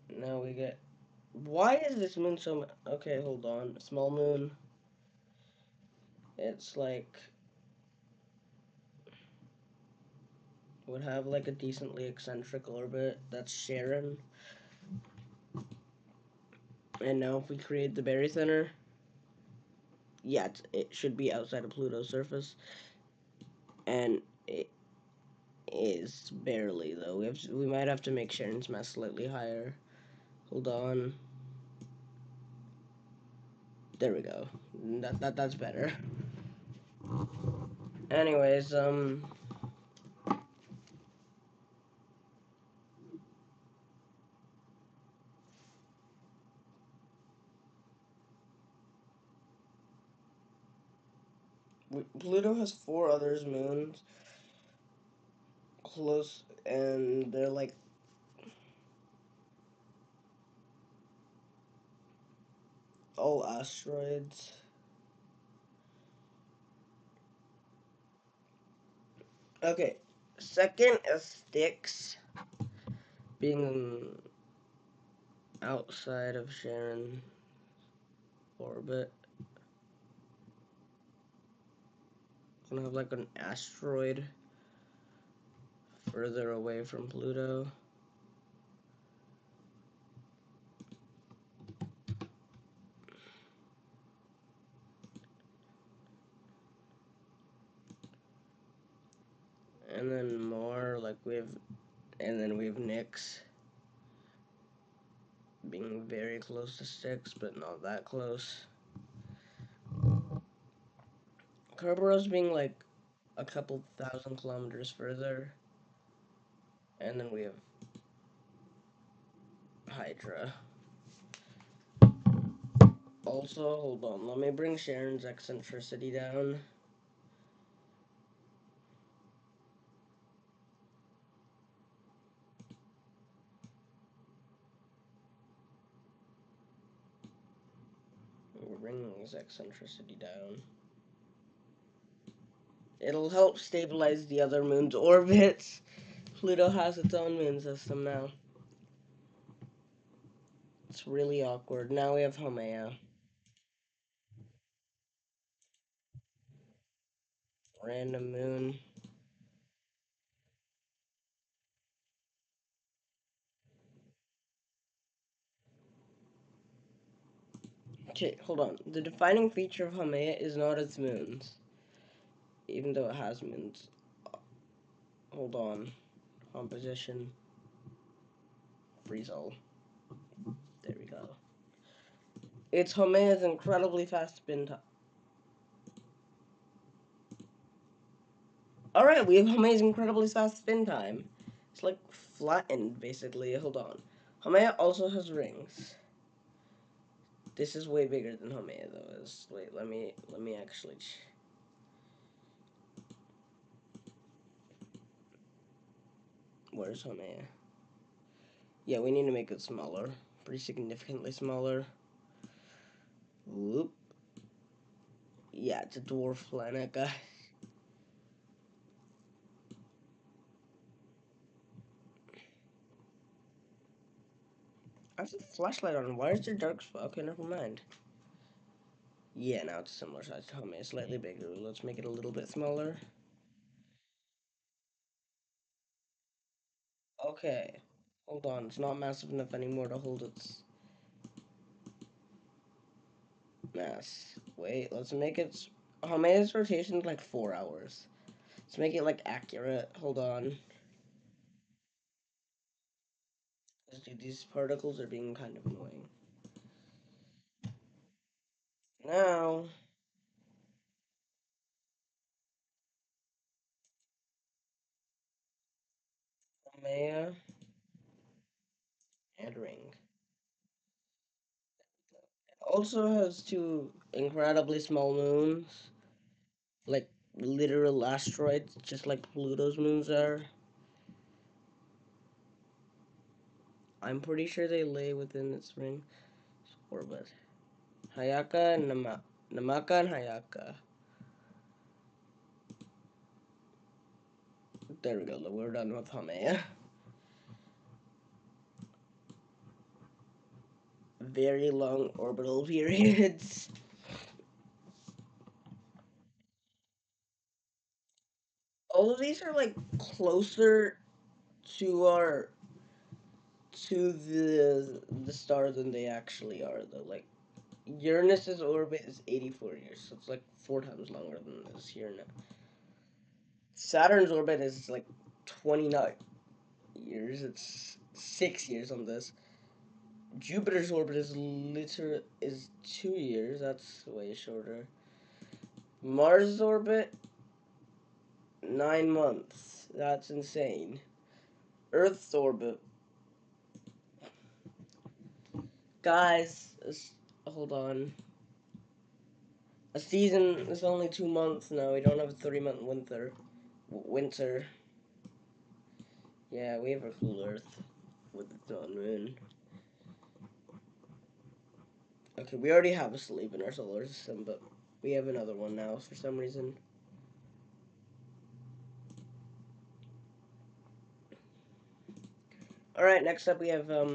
Now we get. Why is this moon so? Okay, hold on. Small moon. It's like would have like a decently eccentric orbit. That's Sharon. And now if we create the Berry Center, yeah, it should be outside of Pluto's surface, and it is barely though. We might have to make Sharon's mass slightly higher. Hold on. There we go. That's better. Anyways, Pluto has four others moons close, and they're like all asteroids. Okay, second is Styx, being outside of Charon orbit. Gonna have like an asteroid further away from Pluto. And then more like and then we have Nyx being very close to Styx, but not that close. Kerberos being like a couple thousand kilometers further. And then we have Hydra. Also, hold on, let me bring Sharon's eccentricity down. We're bringing his eccentricity down. It'll help stabilize the other moon's orbits. Pluto has its own moon system now. It's really awkward. Now we have Haumea. Random moon. Okay, hold on. The defining feature of Haumea is not its moons, even though it has moons. Hold on. Composition. Freeze all. There we go. Its Haumea's incredibly fast spin time. Alright, we have Haumea's incredibly fast spin time. It's like flattened, basically. Hold on. Haumea also has rings. This is way bigger than Haumea, though. Wait, let me actually. Where's Haumea? Yeah, we need to make it smaller, pretty significantly smaller. Whoop. Yeah, it's a dwarf planet, guys. I have a flashlight on. Why is there dark spot? Okay, never mind. Yeah, now it's a similar size to Haumea, slightly bigger. Let's make it a little bit smaller. Okay. Hold on, it's not massive enough anymore to hold its mass. Wait, let's make it. Haumea's rotation is like 4 hours. Let's make it like accurate. Hold on. Dude, these particles are being kind of annoying. Now, Haumea and ring. Also has two incredibly small moons, like literal asteroids, just like Pluto's moons are. I'm pretty sure they lay within its ring orbit. Hayaka and Namaka and Hayaka. There we go. We're done with Haumea. Very long orbital periods. All of these are like closer to our to the star than they actually are, though. Like Uranus's orbit is 84 years, so it's like 4 times longer than this here now. Saturn's orbit is like 29 years. It's 6 years on this. Jupiter's orbit is 2 years. That's way shorter. Mars' orbit 9 months. That's insane. Earth's orbit, guys. Hold on. A season is only 2 months now. We don't have a 3 month winter. Winter. Yeah, we have a cool Earth with the sun moon. Okay, we already have a sleep in our solar system, but we have another one now for some reason. All right, next up we have now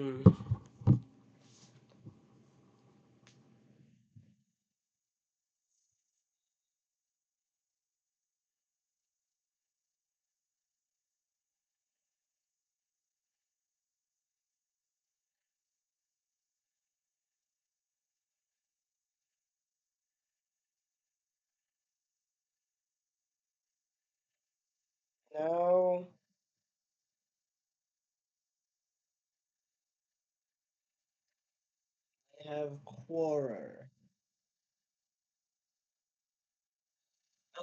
I have Quorer.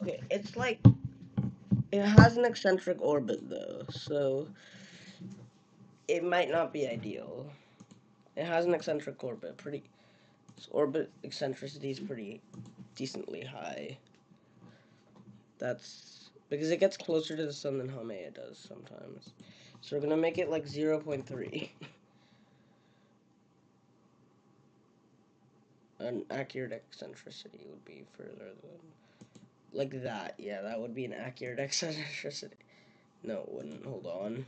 Okay, it's like it has an eccentric orbit though, so it might not be ideal. It has an eccentric orbit, pretty. Its orbit eccentricity is pretty decently high. That's because it gets closer to the sun than Haumea does sometimes. So we're gonna make it like 0.3. An accurate eccentricity would be further than like that. Yeah, that would be an accurate eccentricity. No, it wouldn't. Hold on.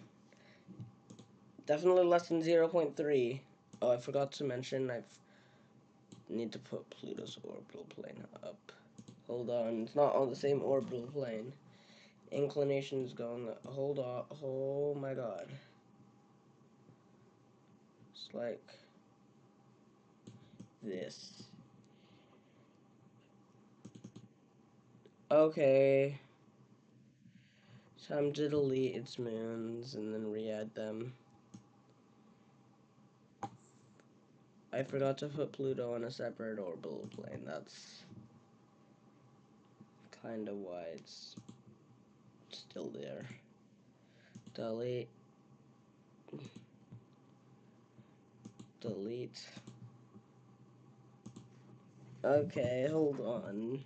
Definitely less than 0.3. Oh, I forgot to mention I need to put Pluto's orbital plane up. Hold on, it's not on the same orbital plane. Inclination is going. Hold on. Oh my god. It's like this. Okay. Time to delete its moons and then re-add them. I forgot to put Pluto on a separate orbital plane. That's kind of why it's still there. Delete. Delete. Okay, hold on.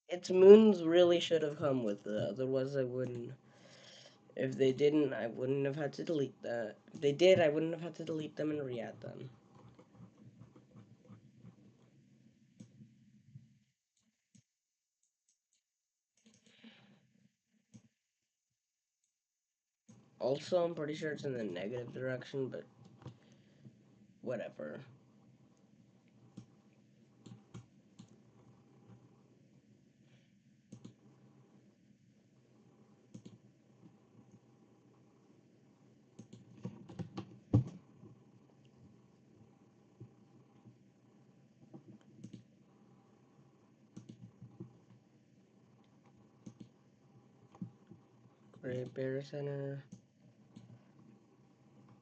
Its moons really should have come with it, otherwise I wouldn't. If they didn't, I wouldn't have had to delete that. If they did, I wouldn't have had to delete them and re-add them. Also, I'm pretty sure it's in the negative direction, but whatever. Great Bear Center.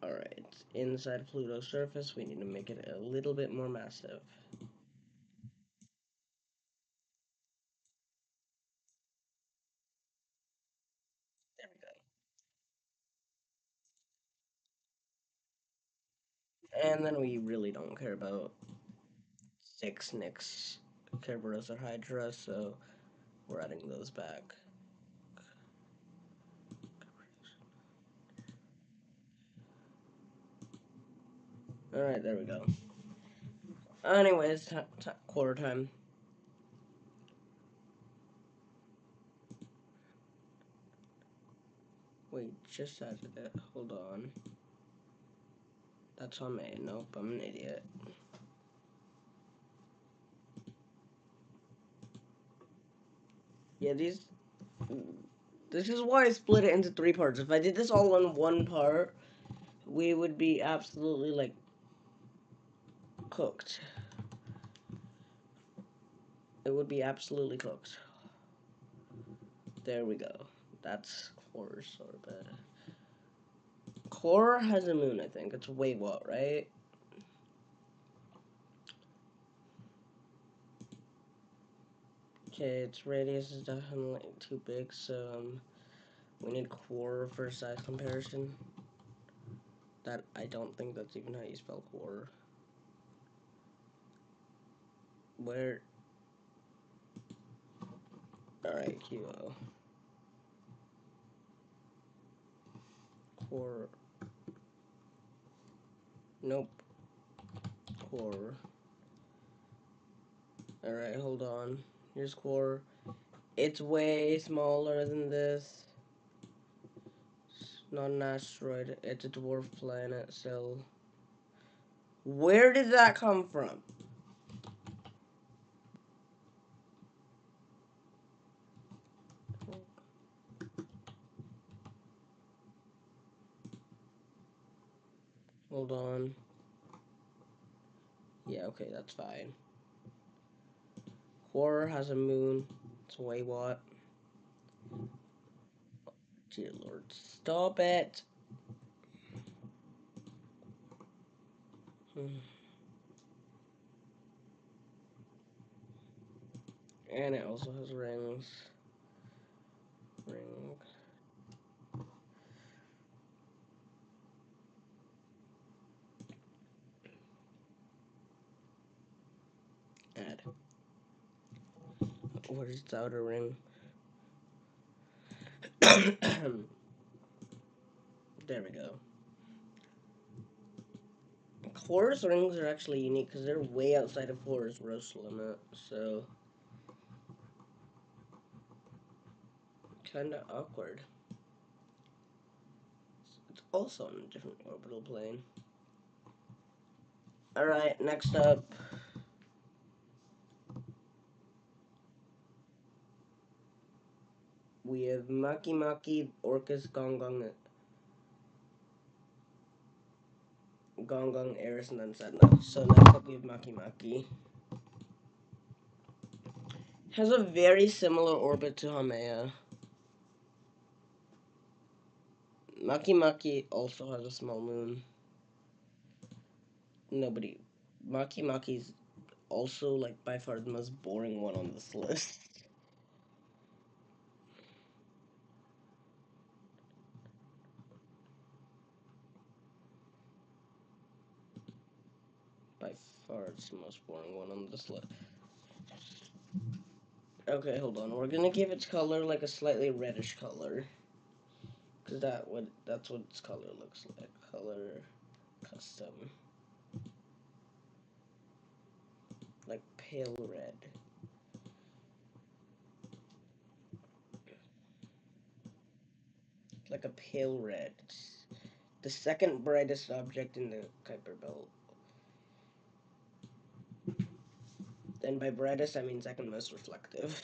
Alright, inside Pluto's surface, we need to make it a little bit more massive. There we go. And then we really don't care about 6 Nyx, Kerberos, or Hydra, so we're adding those back. Alright, there we go. Anyways, quarter time. Wait, just added it. Hold on. That's on me. Nope, I'm an idiot. Yeah, these. This is why I split it into 3 parts. If I did this all in one part, we would be absolutely, like, cooked. It would be absolutely cooked. There we go. That's Core's orbit. Core has a moon, I think. It's way what, right? Okay, its radius is definitely too big, so we need Core for size comparison. That I don't think that's even how you spell Core. Where? Alright, QO. Core. Nope. Core. Alright, hold on. Here's core. It's way smaller than this. It's not an asteroid. It's a dwarf planet, so... Where did that come from? Hold on. Yeah, okay, that's fine. Horror has a moon. It's way what? Dear Lord, stop it. And it also has rings. Ring. Add. Where's the outer ring? There we go. Horror's rings are actually unique because they're way outside of horror's gross limit, so kinda awkward. It's also on a different orbital plane. Alright, next up. We have Maki Maki, Orcus, Gong Gong, Eris, and then Sedna. So next up we have Maki Maki. Has a very similar orbit to Haumea. Maki Maki also has a small moon. Nobody. Maki Maki's also, like, by far the most boring one on this list. By far, it's the most boring one on this list. Okay, hold on. We're gonna give its color like a slightly reddish color, cause that's what its color looks like. Color custom, like pale red. Like a pale red. It's the second brightest object in the Kuiper Belt. And by brightest, I mean second most reflective.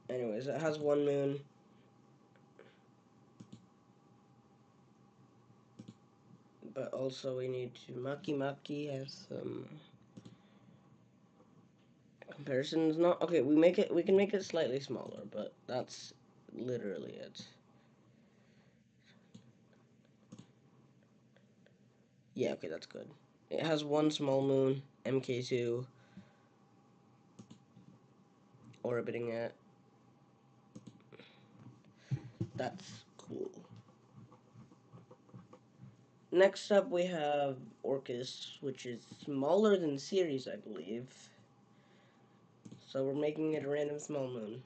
Anyways, it has one moon. But also we need to... Maki Maki has some... comparisons. Not... Okay, we can make it slightly smaller, but that's literally it. Yeah, okay, that's good. It has one small moon, MK2, orbiting it. That's cool. Next up, we have Orcus, which is smaller than Ceres, I believe. So we're making it a random small moon.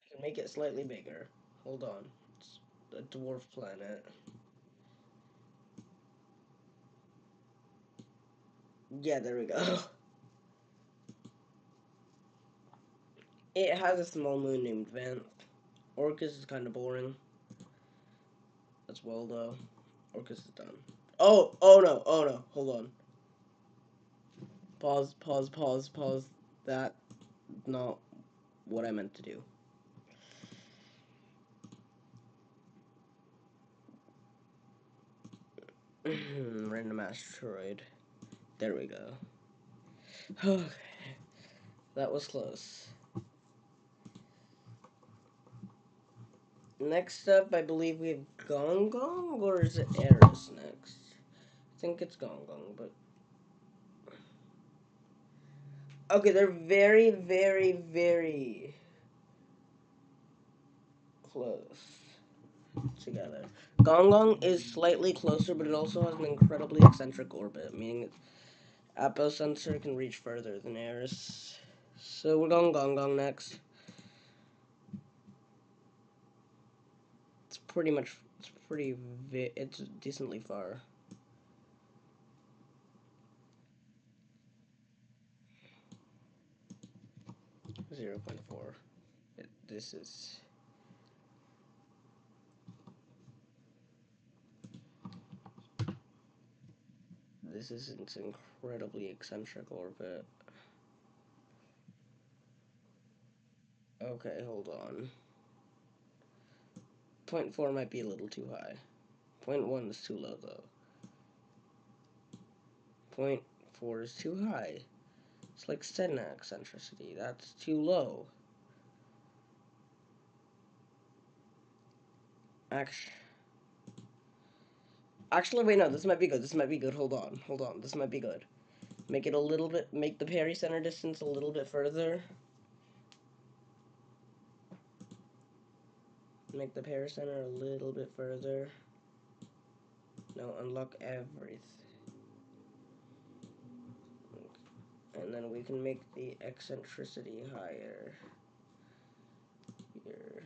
I can make it slightly bigger. Hold on. It's a dwarf planet. Yeah, there we go. It has a small moon named Vanth. Orcus is kind of boring. As well, though. Orcus is done. Oh no, hold on. Pause. That's not what I meant to do. Random asteroid. There we go. Okay. That was close. Next up, I believe we have Gong Gong, or is it Eris next? I think it's Gong Gong, but... Okay, they're very, very, very close together. Gong Gong is slightly closer, but it also has an incredibly eccentric orbit, meaning its apocenter can reach further than Eris. So we're going Gong Gong next. It's pretty much, it's decently far. 0.4. This is an incredibly eccentric orbit. Okay, hold on. Zero point 0.4 might be a little too high. 0.1 is too low, though. 0.4 is too high. It's like Sedna eccentricity. That's too low. Actually, wait, no, this might be good. This might be good. Hold on. Hold on. This might be good. Make it a little bit, make the pericenter distance a little bit further. Make the pericenter a little bit further. Now unlock everything. And then we can make the eccentricity higher. Here.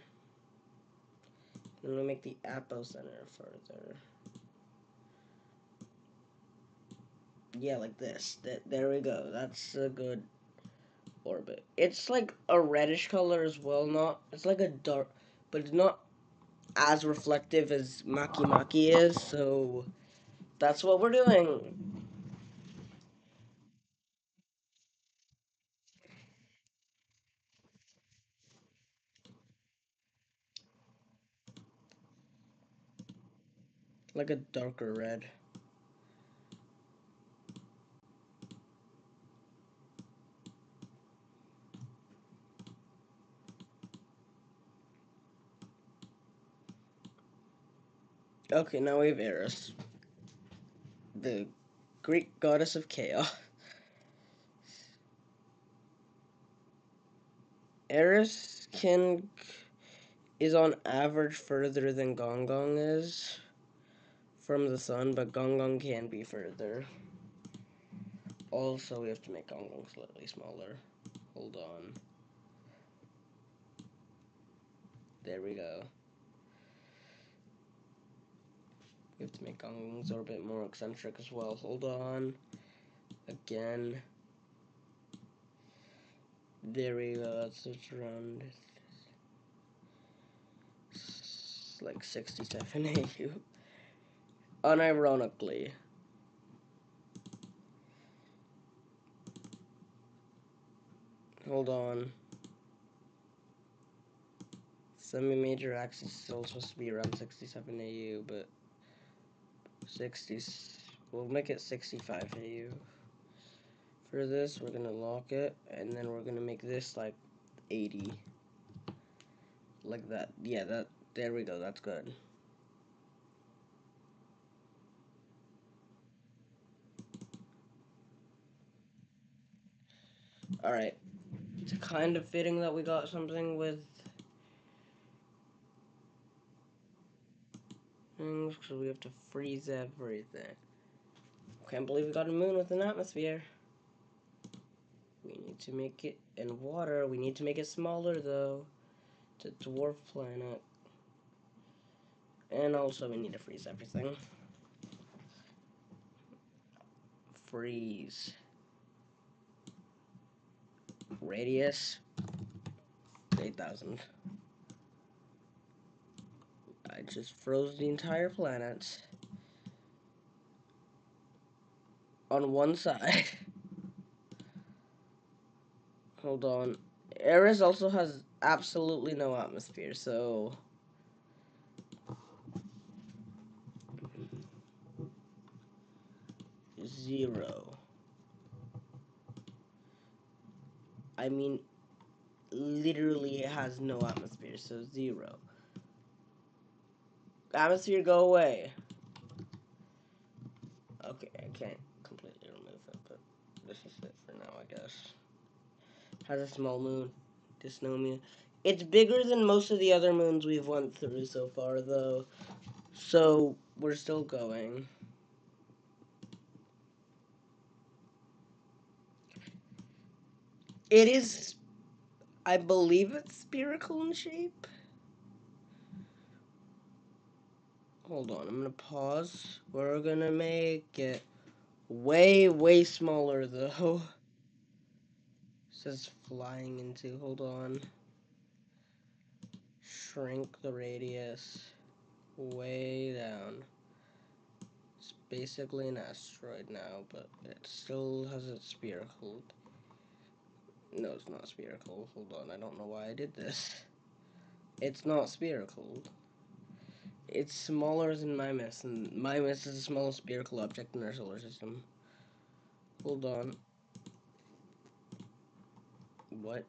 And we make the apocenter further. Yeah, like this. There we go. That's a good orbit. It's like a reddish color as well. Not. It's like a dark, but it's not as reflective as Maki Maki is. So that's what we're doing. Like a darker red. Okay, now we have Eris, the Greek goddess of chaos. Eris can is on average further than Gong Gong is from the sun, but Gong Gong can be further. Also, we have to make Gong Gong slightly smaller. Hold on. There we go. We have to make Gong Gong's orbit more eccentric as well. Hold on. Again. There we go. That's around like 67 AU. Unironically. Hold on. Semi-major axis is still supposed to be around 67 AU, but 60. We'll make it 65 AU. For this, we're gonna lock it, and then we're gonna make this like 80. Like that. Yeah, that. There we go. That's good. Alright. It's kind of fitting that we got something with things, because we have to freeze everything. Can't believe we got a moon with an atmosphere. We need to make it in water. We need to make it smaller, though. It's a dwarf planet. And also, we need to freeze everything. Freeze. Radius 8,000. I just froze the entire planet on one side. Hold on. Eris also has absolutely no atmosphere, so 0. I mean, literally it has no atmosphere, so 0. Atmosphere, go away. Okay, I can't completely remove it, but this is it for now, I guess. has a small moon. Dysnomia. It's bigger than most of the other moons we've went through so far, though. So we're still going. It is, I believe it's spherical in shape. Hold on, I'm gonna pause. We're gonna make it way, way smaller, though. It says flying into, hold on. Shrink the radius way down. It's basically an asteroid now, but it still has its spherical. No, it's not spherical. Hold on, I don't know why I did this. It's not spherical. It's smaller than Mimas, and Mimas is the smallest spherical object in our solar system. Hold on. What?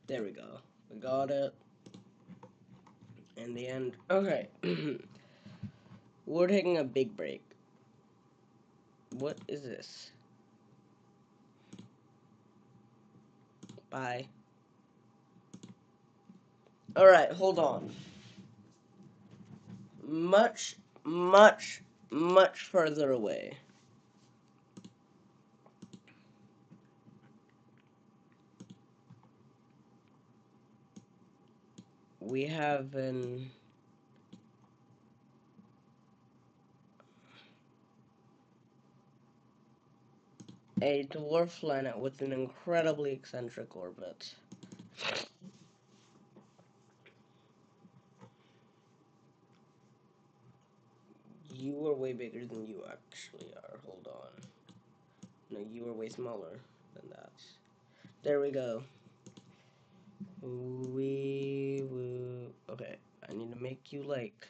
There we go. We got it. In the end. Okay. We're taking a big break. What is this? Bye. Alright, hold on. Much, much, much further away. We have a dwarf planet with an incredibly eccentric orbit. You are way bigger than you actually are. Hold on. No, you are way smaller than that. There we go. We will. Okay, I need to make you like.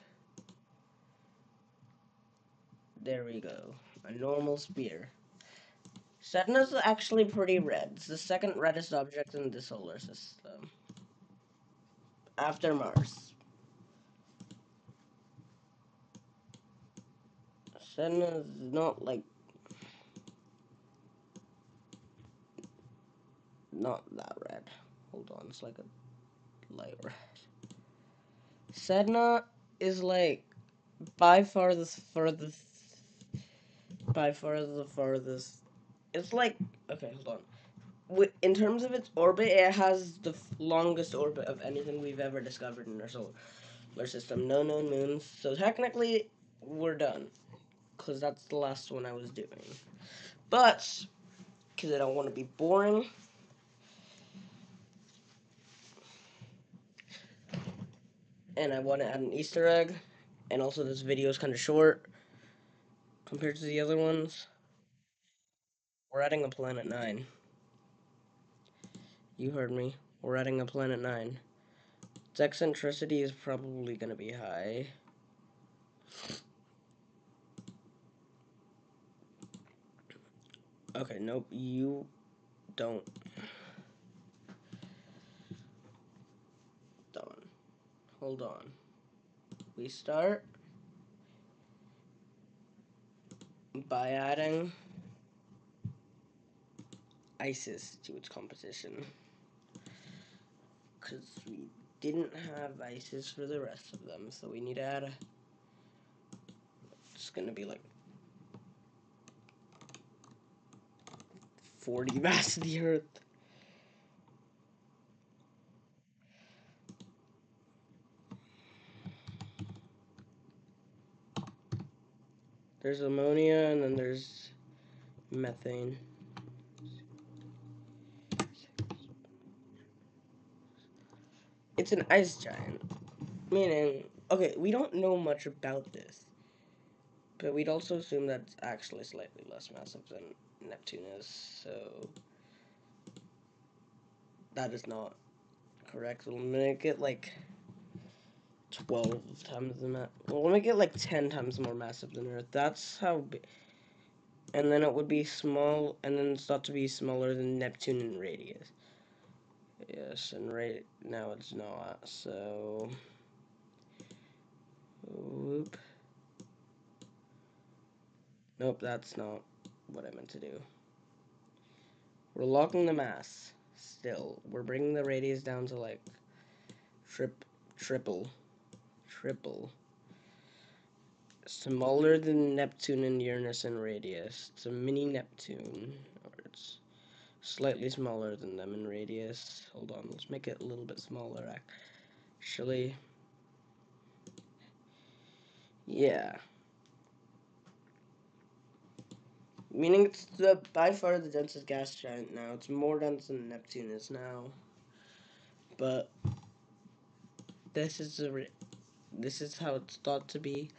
There we go. A normal spear. Sedna's actually pretty red. It's the second reddest object in the solar system. After Mars. Sedna's not like. Not that red. Hold on, it's like a light red. Sedna is like by far the furthest. By far the farthest. It's like. Okay, hold on. In terms of its orbit, it has the longest orbit of anything we've ever discovered in our solar system. No known moons. So technically, we're done. Because that's the last one I was doing. But, because I don't want to be boring, and I want to add an Easter egg, and also this video is kind of short compared to the other ones, we're adding a planet 9. You heard me. We're adding a planet 9. Its eccentricity is probably going to be high. Okay, nope, you don't. Done. Hold on. We start by adding ISIS to its composition. Because we didn't have ISIS for the rest of them, so we need to add a. It's gonna be like 40 mass of the Earth. There's ammonia and then there's methane. It's an ice giant. Meaning, okay, we don't know much about this. But we'd also assume that it's actually slightly less massive than Neptune is, so that is not correct. We'll make it like 12 times the mass. We'll make it like 10 times more massive than Earth. That's how big. And then it would be small, and then it's thought to be smaller than Neptune in radius. Yes, and right now it's not. So, whoop. Nope, that's not what I meant to do. We're locking the mass. Still, we're bringing the radius down to like triple, triple. Smaller than Neptune and Uranus in radius. It's a mini Neptune, or it's slightly smaller than them in radius. Hold on, let's make it a little bit smaller. Actually, yeah. Meaning it's by far the densest gas giant now. It's more dense than Neptune is now. But this is this is how it's thought to be.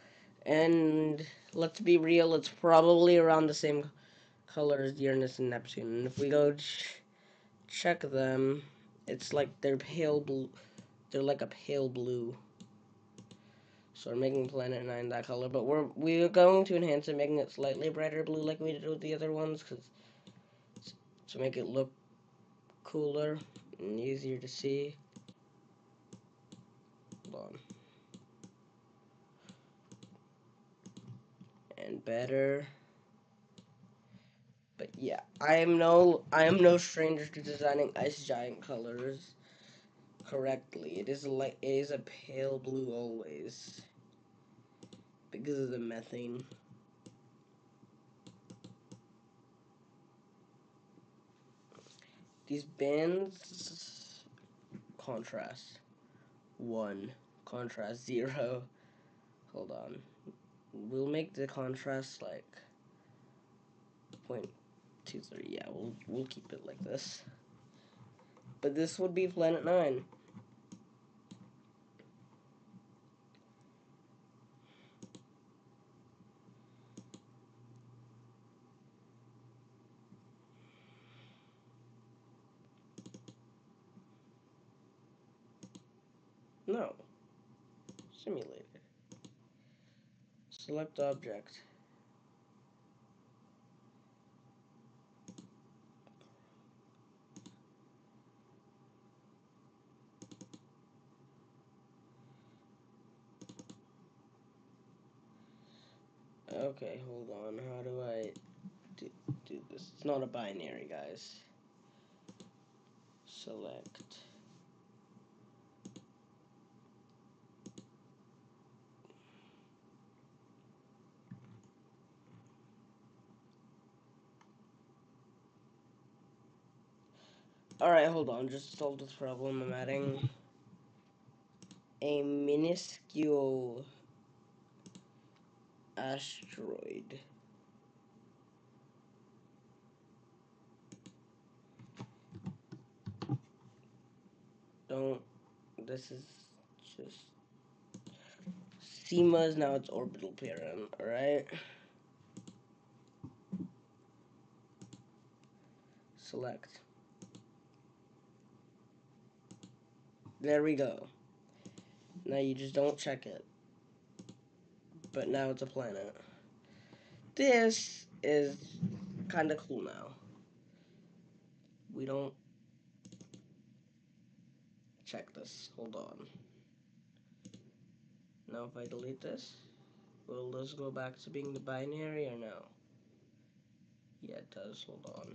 And let's be real, it's probably around the same color as Uranus and Neptune. And if we go check them, it's like they're pale blue. They're like a pale blue. So we're making Planet 9 that color, but we're going to enhance it, making it slightly brighter blue like we did with the other ones, to make it look cooler and easier to see. Hold on. And better. But yeah, I am no stranger to designing ice giant colors correctly. It is a pale blue always because of the methane. These bands contrast 1, contrast 0. Hold on. We'll make the contrast like 0.23. Yeah, we'll keep it like this. But this would be Planet 9. No. Simulated. Select object. Okay, hold on. How do I do this? It's not a binary, guys. Select. Alright, hold on. Just to solve this problem, I'm adding a minuscule asteroid. Don't. This is just. SEMA's now its orbital parent, alright? Select. There we go. Now you just don't check it. But now it's a planet. This is kind of cool now. We don't check this. Hold on. Now if I delete this, will this go back to being the binary or no? Yeah, it does. Hold on.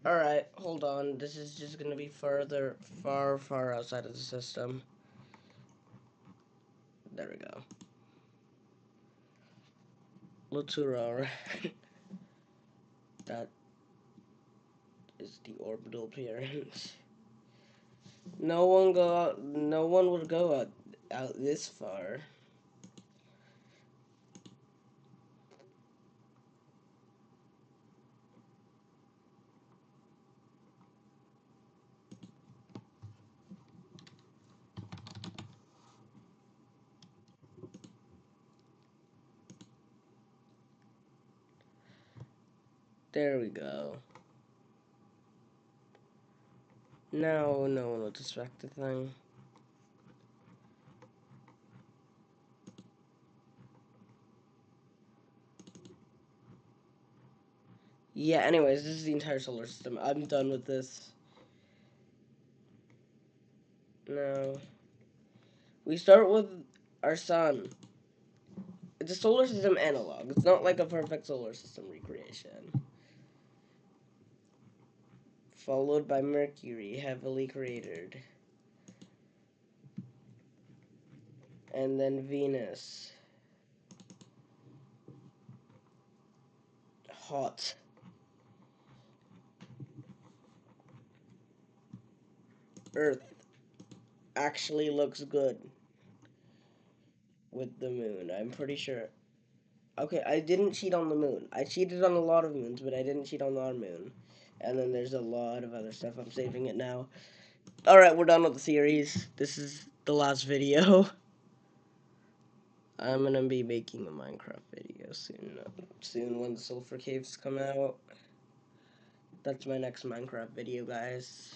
Alright, hold on. This is just going to be far outside of the system. There we go. Lutura. That is the orbital parent. No one would go out this far. There we go. Now no one would suspect the thing. Yeah, anyways, this is the entire solar system. I'm done with this. No. We start with our sun. It's a solar system analog. It's not like a perfect solar system recreation. Followed by Mercury, heavily cratered. And then Venus. Hot. Earth actually looks good with the moon. I'm pretty sure. Okay, I didn't cheat on the moon. I cheated on a lot of moons, but I didn't cheat on our moon. And then there's a lot of other stuff. I'm saving it now. Alright, we're done with the series. This is the last video. I'm gonna be making a Minecraft video soon. Soon when the sulfur caves come out. That's my next Minecraft video, guys.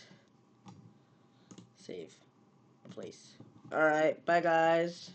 Save. Place. Alright, bye guys.